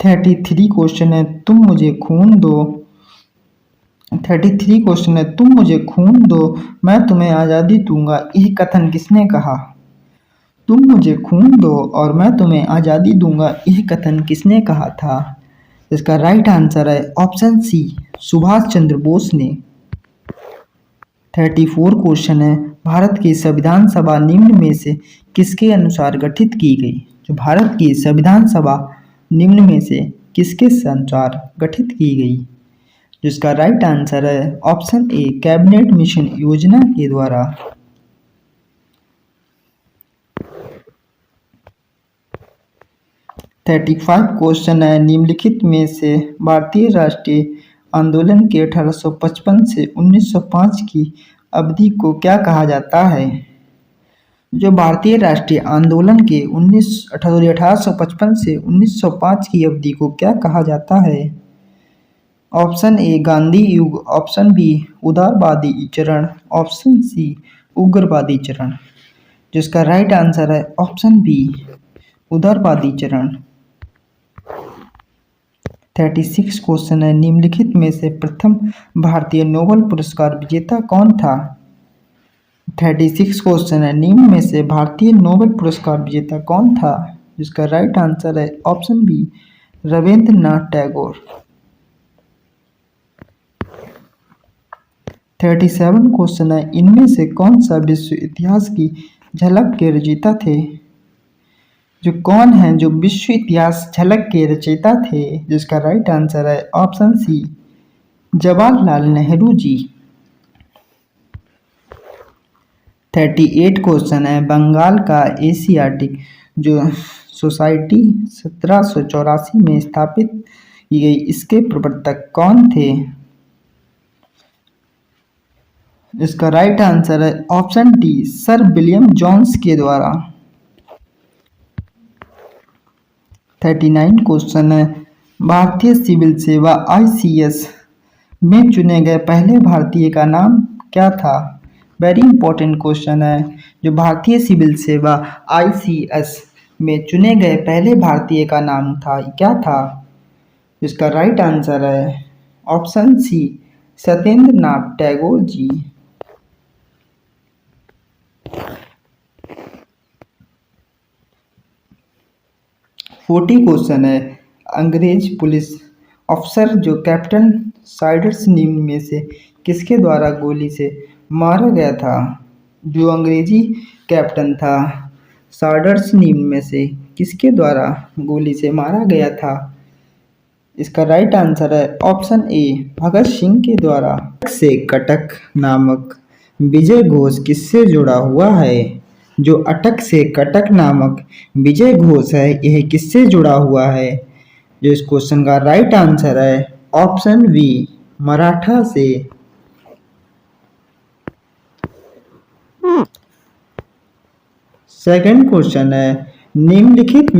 33 क्वेश्चन है, तुम मुझे खून दो। 33 क्वेश्चन है, तुम मुझे खून दो मैं तुम्हें आज़ादी दूंगा, यह कथन किसने कहा। तुम मुझे खून दो और मैं तुम्हें आज़ादी दूंगा, यह कथन किसने कहा था। इसका राइट आंसर है ऑप्शन सी सुभाष चंद्र बोस ने। 34 क्वेश्चन है, भारत की संविधान सभा निम्न में से किसके अनुसार गठित की गई। जो भारत की संविधान सभा निम्न में से किसके अनुसार गठित की गई। जिसका राइट आंसर है ऑप्शन ए कैबिनेट मिशन योजना के द्वारा। 35 क्वेश्चन है, निम्नलिखित में से भारतीय राष्ट्रीय आंदोलन के 1855 से 1905 की अवधि को क्या कहा जाता है। जो भारतीय राष्ट्रीय आंदोलन के 1855 से 1905 की अवधि को क्या कहा जाता है। ऑप्शन ए गांधी युग, ऑप्शन बी उदारवादी चरण, ऑप्शन सी उग्रवादी चरण। जिसका राइट आंसर है ऑप्शन बी उदारवादी चरण। 36 क्वेश्चन है, निम्नलिखित में से प्रथम भारतीय नोबेल पुरस्कार विजेता कौन था। 36 क्वेश्चन है, निम्न में से भारतीय नोबेल पुरस्कार विजेता कौन था। जिसका राइट आंसर है option B Rabindranath Tagore. 37 question है, इनमें से कौन सा विश्व इतिहास की झलक के रचयिता थे। जो कौन है जो विश्व इतिहास झलक के रचयिता थे। जिसका राइट आंसर है option C Jawaharlal Nehru ji. 38 question है, बंगाल का एशियाटिक जो सोसाइटी 1784 में स्थापित की गई, इसके प्रवर्तक कौन थे। इसका राइट आंसर है option D sir William Jones के द्वारा। 39 क्वेश्चन है, भारतीय सिविल सेवा ICS में चुने गए पहले भारतीय का नाम क्या था। वेरी इंपॉर्टेंट क्वेश्चन है। जो भारतीय सिविल सेवा ICS में चुने गए पहले भारतीय का नाम था क्या था। इसका राइट आंसर है ऑप्शन सी सत्येंद्र नाथ टैगोर जी। 40 क्वेश्चन है, अंग्रेज पुलिस अफसर जो कैप्टन साइडर्स निम्न में से किसके द्वारा गोली से मारा गया था। जो अंग्रेजी कैप्टन था साइडर्स निम्न में से किसके द्वारा गोली से मारा गया था। इसका राइट आंसर है ऑप्शन ए भगत सिंह के द्वारा। से कटक नामक विजय घोष किससे जुड़ा हुआ है। जो अटक से कटक नामक विजय घोष है, यह किससे जुड़ा हुआ है। जो इस क्वेश्चन का राइट आंसर है ऑप्शन बी मराठा से। सेकंड क्वेश्चन है, निम्नलिखित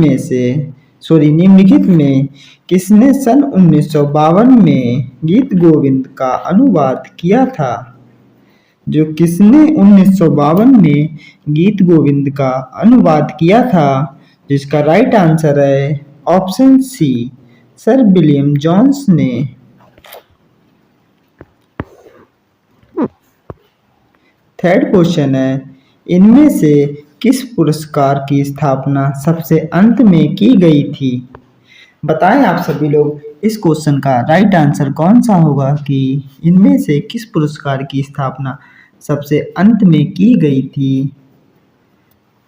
में किसने सन 1952 में गीत गोविंद का अनुवाद किया था। जो किसने 1952 में गीत गोविंद का अनुवाद किया था। जिसका राइट आंसर है option C sir William Jones ने। थर्ड क्वेश्चन है, इनमें से किस पुरस्कार की स्थापना सबसे अंत में की गई थी। बताएं आप सभी लोग इस क्वेश्चन का राइट आंसर कौन सा होगा कि इनमें से किस पुरस्कार की स्थापना सबसे अंत में की गई थी।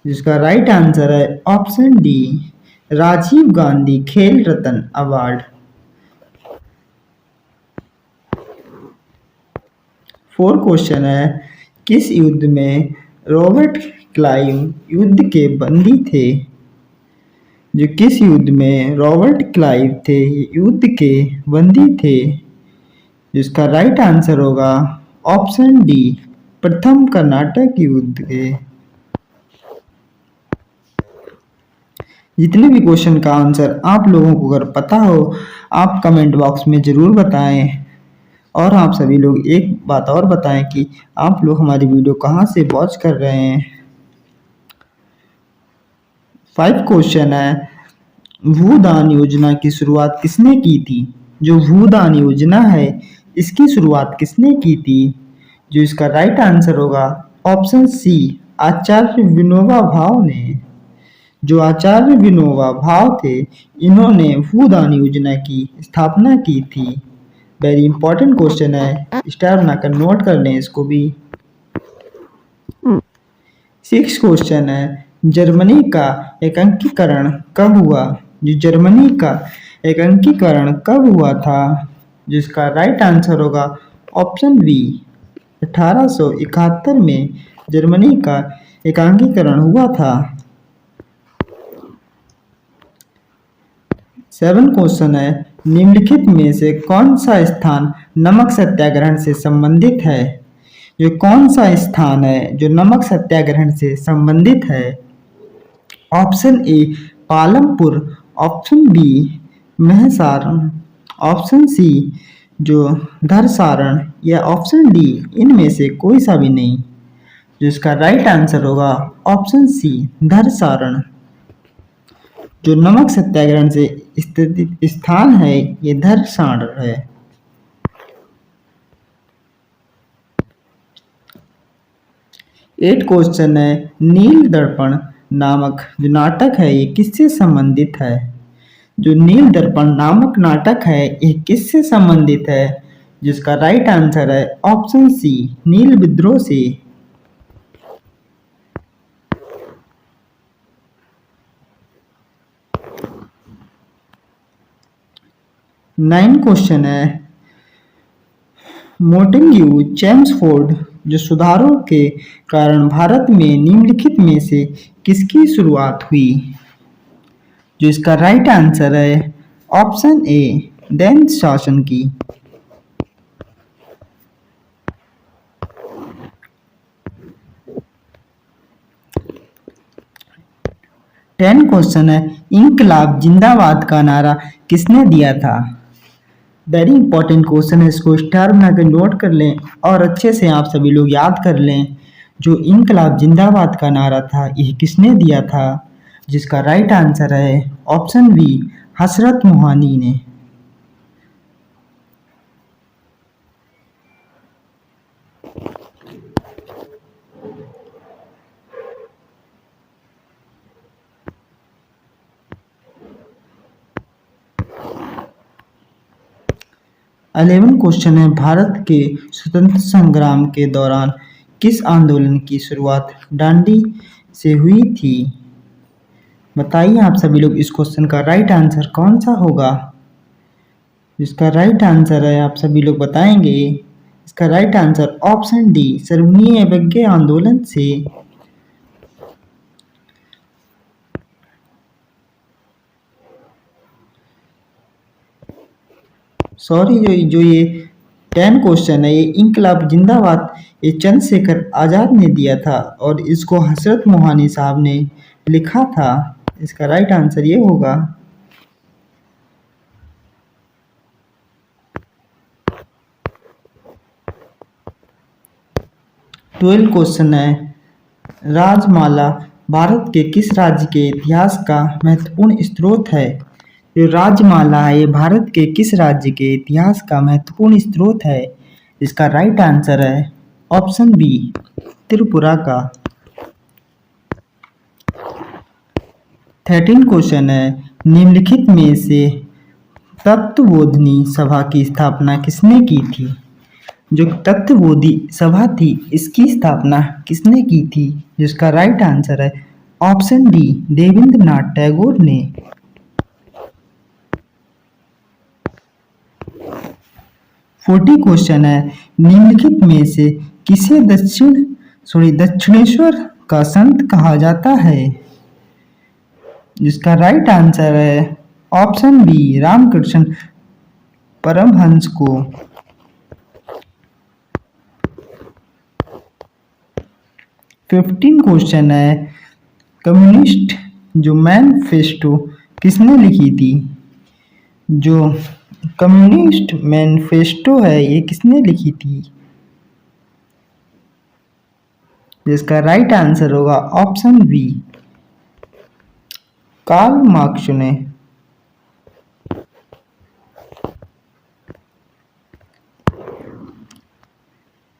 जिसका राइट आंसर है ऑप्शन डी, राजीव गांधी खेल रत्न अवार्ड। फोर क्वेश्चन है, किस युद्ध में रॉबर्ट क्लाइव युद्ध के बंदी थे। जो किस युद्ध में रॉबर्ट क्लाइव थे युद्ध के बंदी थे। जिसका राइट आंसर होगा ऑप्शन डी, प्रथम कर्नाटक युद्ध के। जितने भी क्वेश्चन का आंसर आप लोगों को अगर पता हो आप कमेंट बॉक्स में ज़रूर बताएं। और आप सभी लोग एक बात और बताएं कि आप लोग हमारी वीडियो कहाँ से वॉच कर रहे हैं। 5 क्वेश्चन है, भूदान योजना की शुरुआत किसने की थी। जो भूदान योजना है इसकी शुरुआत किसने की थी। जो इसका राइट आंसर होगा ऑप्शन सी, आचार्य विनोबा भावे ने। जो आचार्य विनोबा भावे थे इन्होंने भूदान योजना की स्थापना की थी। वेरी इंपॉर्टेंट क्वेश्चन है, स्टार बनाकर नोट कर लें इसको भी। 6 क्वेश्चन है, जर्मनी का एकीकरण कब हुआ। जो जर्मनी का एकीकरण कब हुआ था। जिसका राइट आंसर होगा ऑप्शन बी, 1871 में जर्मनी का एकीकरण हुआ था। 7 क्वेश्चन है, निम्नलिखित में से कौन सा स्थान नमक सत्याग्रहण से संबंधित है। ये कौन सा स्थान है जो नमक सत्याग्रहण से संबंधित है। Option A Palampur, option B महसारण, ऑप्शन सी जो धरसारण या ऑप्शन डी इनमें से कोई सा भी नहीं। जिसका राइट आंसर होगा ऑप्शन सी, धरसारण। जो नमक सत्याग्रहण से स्थित स्थान है ये धरसारण है। 8 क्वेश्चन है, नील दर्पण नामक जो नाटक है ये किससे संबंधित है। जो नील दर्पण नामक नाटक है ये किससे संबंधित है। जिसका राइट आंसर है ऑप्शन सी, नील विद्रोह से। 9 क्वेश्चन है, मोंटेग्यू चेम्सफोर्ड जो सुधारों के कारण भारत में निम्नलिखित में से किसकी शुरुआत हुई। जो इसका राइट आंसर है ऑप्शन ए, डेन्स शासन की। 10 क्वेश्चन है, इंकलाब जिंदाबाद का नारा किसने दिया था। वेरी इंपॉर्टेंट क्वेश्चन है, इसको स्टार बनाकर नोट कर लें और अच्छे से आप सभी लोग याद कर लें। जो इंकलाब जिंदाबाद का नारा था यह किसने दिया था। जिसका राइट आंसर है ऑप्शन बी, हसरत मोहानी ने। अलेवन क्वेश्चन है, भारत के स्वतंत्र संग्राम के दौरान किस आंदोलन की शुरुआत दांडी से हुई थी। बताइए आप सभी लोग इस क्वेश्चन का राइट आंसर कौन सा होगा। इसका राइट आंसर है आप सभी लोग बताएंगे। इसका राइट आंसर ऑप्शन डी, सर्वनीय अवज्ञा आंदोलन से। सॉरी, जो ये 10 क्वेश्चन है ये इंकलाब जिंदाबाद ये चंद्रशेखर आज़ाद ने दिया था और इसको हसरत मोहानी साहब ने लिखा था। इसका राइट आंसर ये होगा। 12 क्वेश्चन है, राजमाला भारत के किस राज्य के इतिहास का महत्वपूर्ण स्रोत है। जो राजमाला है ये भारत के किस राज्य के इतिहास का महत्वपूर्ण स्रोत है। इसका राइट आंसर है ऑप्शन बी, त्रिपुरा का। 13 क्वेश्चन है, निम्नलिखित में से तत्वबोधिनी सभा की स्थापना किसने की थी? जो तत्वबोधि सभा थी इसकी स्थापना किसने की थी? जिसका राइट आंसर है ऑप्शन डी, देवेंद्रनाथ टैगोर ने। 40 क्वेश्चन है, निम्नलिखित में से किसे दक्षिणेश्वर का संत कहा जाता है? जिसका राइट आंसर है ऑप्शन बी, रामकृष्ण परमहंस को। 15 क्वेश्चन है, कम्युनिस्ट जो मैनिफेस्टो किसने लिखी थी? जो कम्युनिस्ट मैनिफेस्टो है ये किसने लिखी थी? जिसका राइट आंसर होगा ऑप्शन बी, कार्ल मार्क्स ने।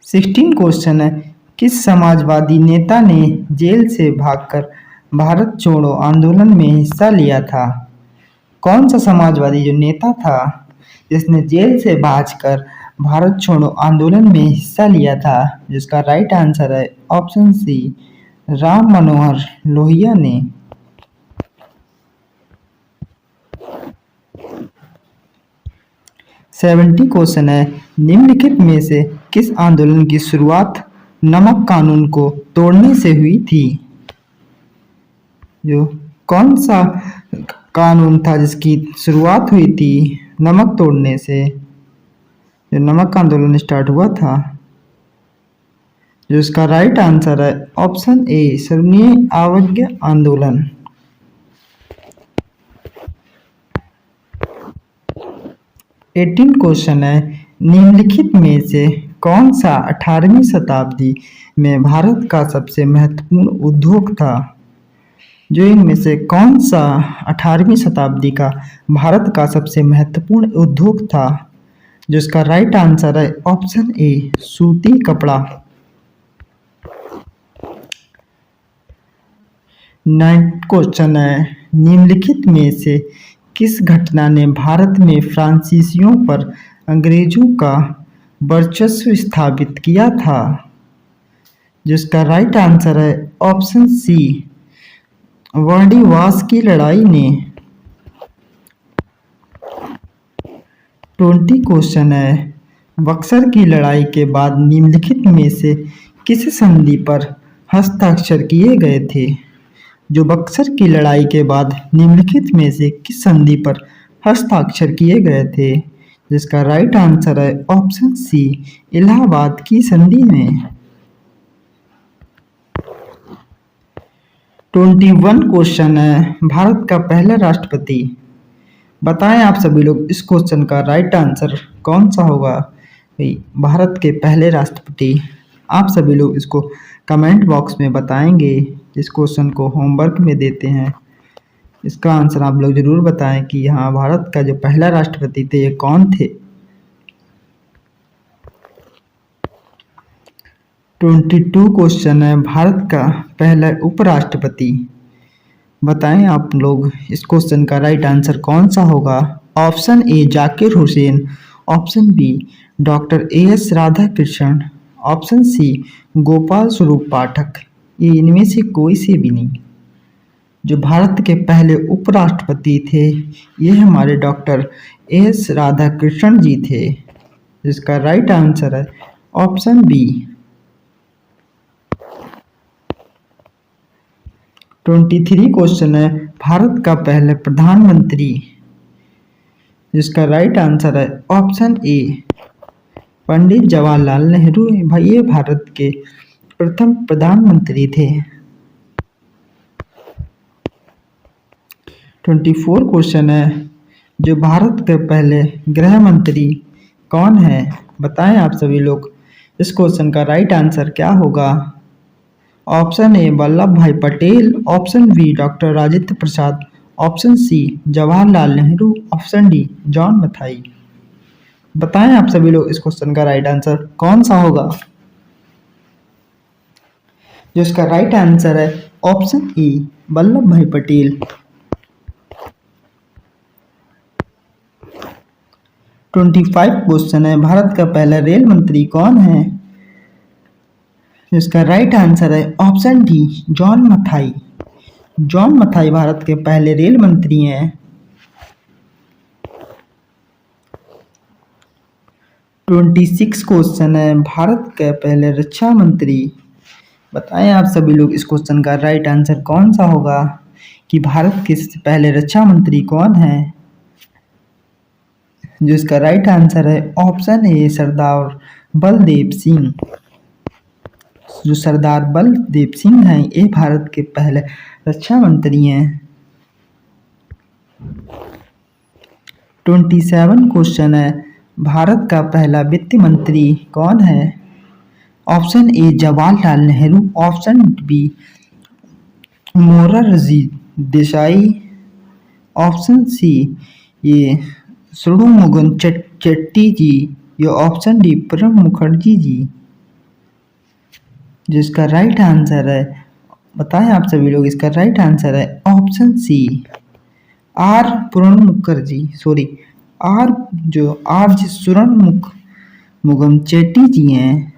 16 क्वेश्चन है, किस समाजवादी नेता ने जेल से भागकर भारत छोड़ो आंदोलन में हिस्सा लिया था? कौन सा समाजवादी जो नेता था जिसने जेल से भागकर भारत छोड़ो आंदोलन में हिस्सा लिया था? जिसका राइट आंसर है ऑप्शन सी, राम मनोहर लोहिया ने। 70 क्वेश्चन है, निम्नलिखित में से किस आंदोलन की शुरुआत नमक कानून को तोड़ने से हुई थी? जो कौन सा कानून था जिसकी शुरुआत हुई थी नमक तोड़ने से? जो नमक का आंदोलन स्टार्ट हुआ था, जो इसका राइट आंसर है ऑप्शन ए, सविनय अवज्ञा आंदोलन। 18 क्वेश्चन है, निम्नलिखित में से कौन सा 18वीं शताब्दी में भारत का सबसे महत्वपूर्ण उद्योग था? जो इनमें से कौन सा 18वीं शताब्दी का भारत का सबसे महत्वपूर्ण उद्योग था? जिसका राइट आंसर है ऑप्शन ए, सूती कपड़ा। 9 क्वेश्चन है, निम्नलिखित में से किस घटना ने भारत में फ्रांसीसियों पर अंग्रेजों का वर्चस्व स्थापित किया था? जिसका राइट आंसर है ऑप्शन सी, वर्णिवास की लड़ाई ने। 20 क्वेश्चन है, बक्सर की लड़ाई के बाद निम्नलिखित में से किस संधि पर हस्ताक्षर किए गए थे? जो बक्सर की लड़ाई के बाद निम्नलिखित में से किस संधि पर हस्ताक्षर किए गए थे? जिसका राइट आंसर है ऑप्शन सी, इलाहाबाद की संधि में। 21 क्वेश्चन है, भारत का पहला राष्ट्रपति। बताएं आप सभी लोग इस क्वेश्चन का राइट आंसर कौन सा होगा? भारत के पहले राष्ट्रपति। आप सभी लोग इसको कमेंट बॉक्स में बताएंगे। इस क्वेश्चन को होमवर्क में देते हैं, इसका आंसर आप लोग जरूर बताएं कि हाँ भारत का जो पहला राष्ट्रपति थे ये कौन थे। 22 क्वेश्चन है, भारत का पहला उपराष्ट्रपति। बताएं आप लोग इस क्वेश्चन का राइट आंसर कौन सा होगा? Option A, Zakir Hussain. Option B, doctor S Radhakrishnan. Option C, Gopal Swarup Pathak. ये इनमें से कोई से भी नहीं। जो भारत के पहले उपराष्ट्रपति थे ये हमारे डॉक्टर एएस राधाकृष्णन जी थे। जिसका राइट आंसर है ऑप्शन बी। 23 क्वेश्चन है, भारत का पहला प्रधानमंत्री। जिसका राइट आंसर है ऑप्शन ए, पंडित जवाहरलाल नेहरू। भाई ये भारत के प्रथम प्रधानमंत्री थे। 24 क्वेश्चन है, जो भारत के पहले गृह मंत्री कौन है? बताएं आप सभी लोग इस क्वेश्चन का राइट आंसर क्या होगा? Option A, Vallabh Bhai Patel. Option B, doctor Rajendra Prasad. Option C, Jawaharlal Nehru. Option D, John Mathai. बताएं आप सभी लोग इस क्वेश्चन का राइट आंसर कौन सा होगा? जो इसका राइट आंसर है option E, Vallabh Bhai Patel. 25 question है, भारत का पहला रेल मंत्री कौन है? इसका राइट आंसर है option D, John Mathai. John Mathai Bharat के पहले रेल मंत्री हैं। 26 क्वेश्चन है, भारत के पहले रक्षा मंत्री। बताएं आप सभी लोग इस क्वेश्चन का राइट आंसर कौन सा होगा कि भारत के पहले रक्षा मंत्री कौन है? जो इसका राइट आंसर है ऑप्शन ए, सरदार बलदेव सिंह। जो सरदार बलदेव सिंह हैं ये भारत के पहले रक्षा मंत्री हैं। 27 क्वेश्चन है, भारत का पहला वित्त मंत्री कौन है? Option A, Jawaharlal Nehru. Option B, Morarji Desai. Option C, ये सुब्रमण्यम चट्टी जी। या ऑप्शन डी, प्रणब मुखर्जी जी। जिसका राइट आंसर है, बताएं आप सभी लोग, इसका राइट आंसर है option C, R Pranab Mukherjee. Sorry, R ji Subramaniam Chatti ji हैं।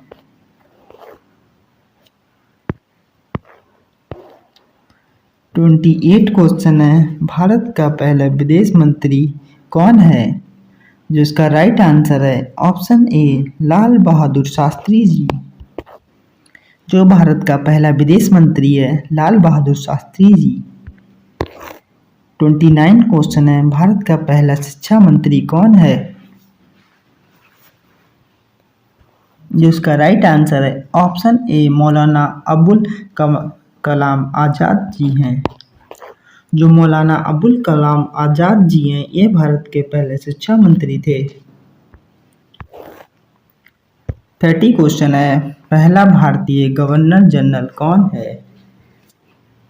28 क्वेश्चन है, भारत का पहला विदेश मंत्री कौन है? जिसका राइट आंसर है ऑप्शन ए, लाल बहादुर शास्त्री जी। जो भारत का पहला विदेश मंत्री है लाल बहादुर शास्त्री जी। 29 क्वेश्चन है, भारत का पहला शिक्षा मंत्री कौन है? जिसका राइट आंसर है ऑप्शन ए, मौलाना अबुल कलाम आजाद जी हैं। जो मौलाना अबुल कलाम आजाद जी हैं ये भारत के पहले शिक्षा मंत्री थे। 30 क्वेश्चन है, पहला भारतीय गवर्नर जनरल कौन है?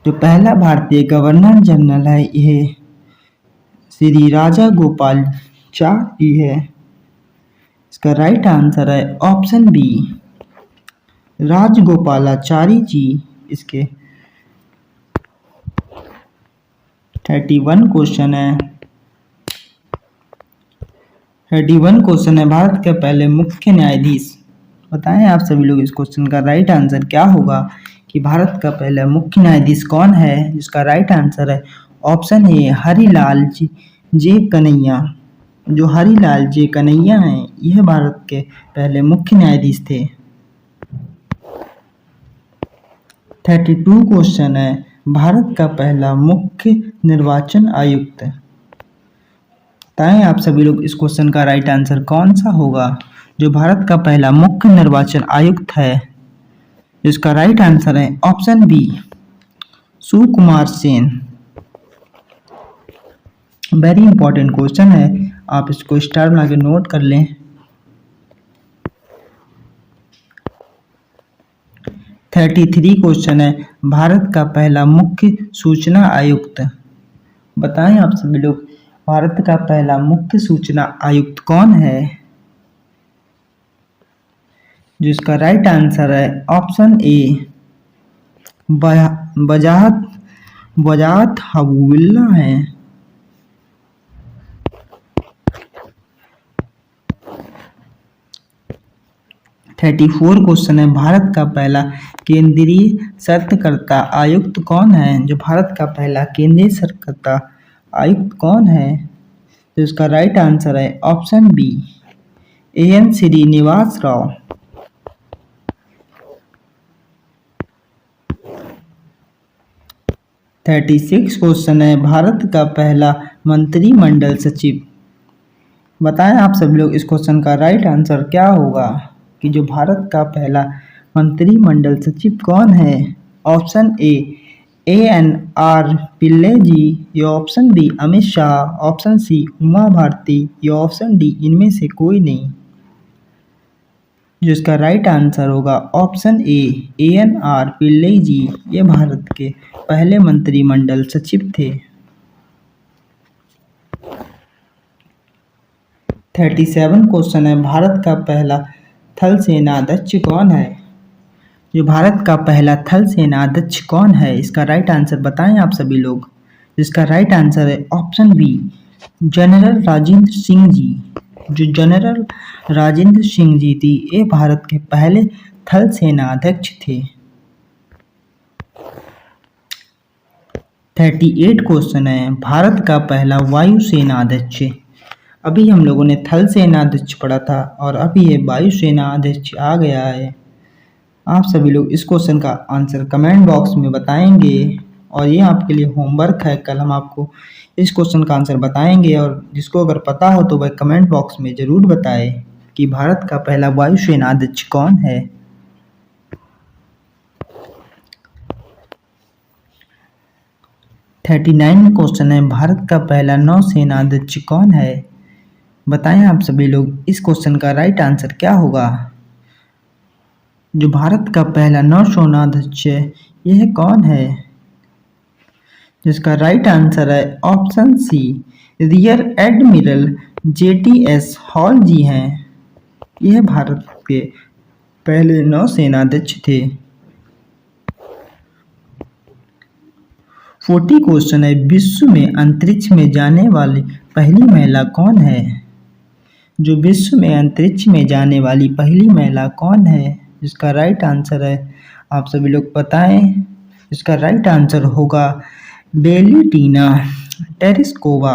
जो पहला भारतीय गवर्नर जनरल है यह श्री राजा गोपालाचारी है। इसका राइट आंसर है ऑप्शन बी, राजगोपालाचारी जी। इसके 31 क्वेश्चन है, भारत के पहले मुख्य न्यायाधीश। बताएं आप सभी लोग इस क्वेश्चन का राइट आंसर क्या होगा कि भारत का पहला मुख्य न्यायाधीश कौन है? जिसका राइट आंसर है ऑप्शन ए, हरिलाल जे कन्हैया। जो हरिलाल जे कन्हैया हैं यह भारत के पहले मुख्य न्यायाधीश थे। 32 क्वेश्चन है, भारत का पहला मुख्य निर्वाचन आयुक्त। बताएं आप सभी लोग इस क्वेश्चन का राइट आंसर कौन सा होगा? जो भारत का पहला मुख्य निर्वाचन आयुक्त है इसका राइट आंसर है option B, Sukumar Sen. Very important question है, आप इसको स्टार बना के नोट कर लें। 33 क्वेश्चन है, भारत का पहला मुख्य सूचना आयुक्त। बताएं आप सभी लोग भारत का पहला मुख्य सूचना आयुक्त कौन है? जिसका राइट आंसर है ऑप्शन ए, वजाहत हबीबुल्लाह है। 34 क्वेश्चन है, भारत का पहला केंद्रीय सतर्कता आयुक्त कौन है? जो भारत का पहला केंद्रीय सतर्कता आयुक्त कौन है? तो इसका राइट आंसर है option B, N Srinivas Rao. 36 question है, भारत का पहला मंत्रिमंडल सचिव। बताएं आप सभी लोग इस क्वेश्चन का राइट आंसर क्या होगा कि जो भारत का पहला मंत्रिमंडल सचिव कौन है? Option A N R Pillai ji. या option B, Amit Shah. Option C, Uma Bharti. या ऑप्शन डी, इनमें से कोई नहीं। जिसका राइट आंसर होगा option A N R Pillai ji. ये भारत के पहले मंत्रिमंडल सचिव थे। 37 क्वेश्चन है, भारत का पहला थल सेनाध्यक्ष कौन है? जो भारत का पहला थल सेनाध्यक्ष कौन है इसका राइट आंसर बताएं आप सभी लोग। जिसका राइट आंसर है option B, general Rajendra Singh ji. जो जनरल राजेंद्र सिंह जी थी, ये भारत के पहले थल सेनाध्यक्ष थे। 38 क्वेश्चन है, भारत का पहला वायु सेनाध्यक्ष। अभी हम लोगों ने थल सेनाध्यक्ष पढ़ा था और अभी ये वायु सेनाध्यक्ष आ गया है। आप सभी लोग इस क्वेश्चन का आंसर कमेंट बॉक्स में बताएंगे और ये आपके लिए होमवर्क है। कल हम आपको इस क्वेश्चन का आंसर बताएंगे और जिसको अगर पता हो तो वह कमेंट बॉक्स में ज़रूर बताए कि भारत का पहला वायु सेनाध्यक्ष कौन है। 39 क्वेश्चन है, भारत का पहला नौसेनाध्यक्ष कौन है? बताएं आप सभी लोग इस क्वेश्चन का राइट आंसर क्या होगा। जो भारत का पहला नौसेनाध्यक्ष है यह कौन है? जिसका राइट आंसर है option C, rear admiral JTS Hall ji हैं। यह भारत के पहले नौसेनाध्यक्ष थे। 40 क्वेश्चन है, विश्व में अंतरिक्ष में जाने वाली पहली महिला कौन है? जो विश्व में अंतरिक्ष में जाने वाली पहली महिला कौन है? इसका राइट आंसर है, आप सभी लोग बताएं। इसका राइट आंसर होगा वेलेंटीना टेरेस्कोवा,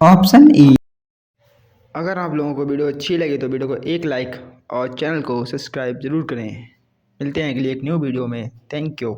ऑप्शन ए। अगर आप लोगों को वीडियो अच्छी लगी तो वीडियो को एक लाइक और चैनल को सब्सक्राइब जरूर करें। मिलते हैं अगली एक न्यू वीडियो में। Thank you.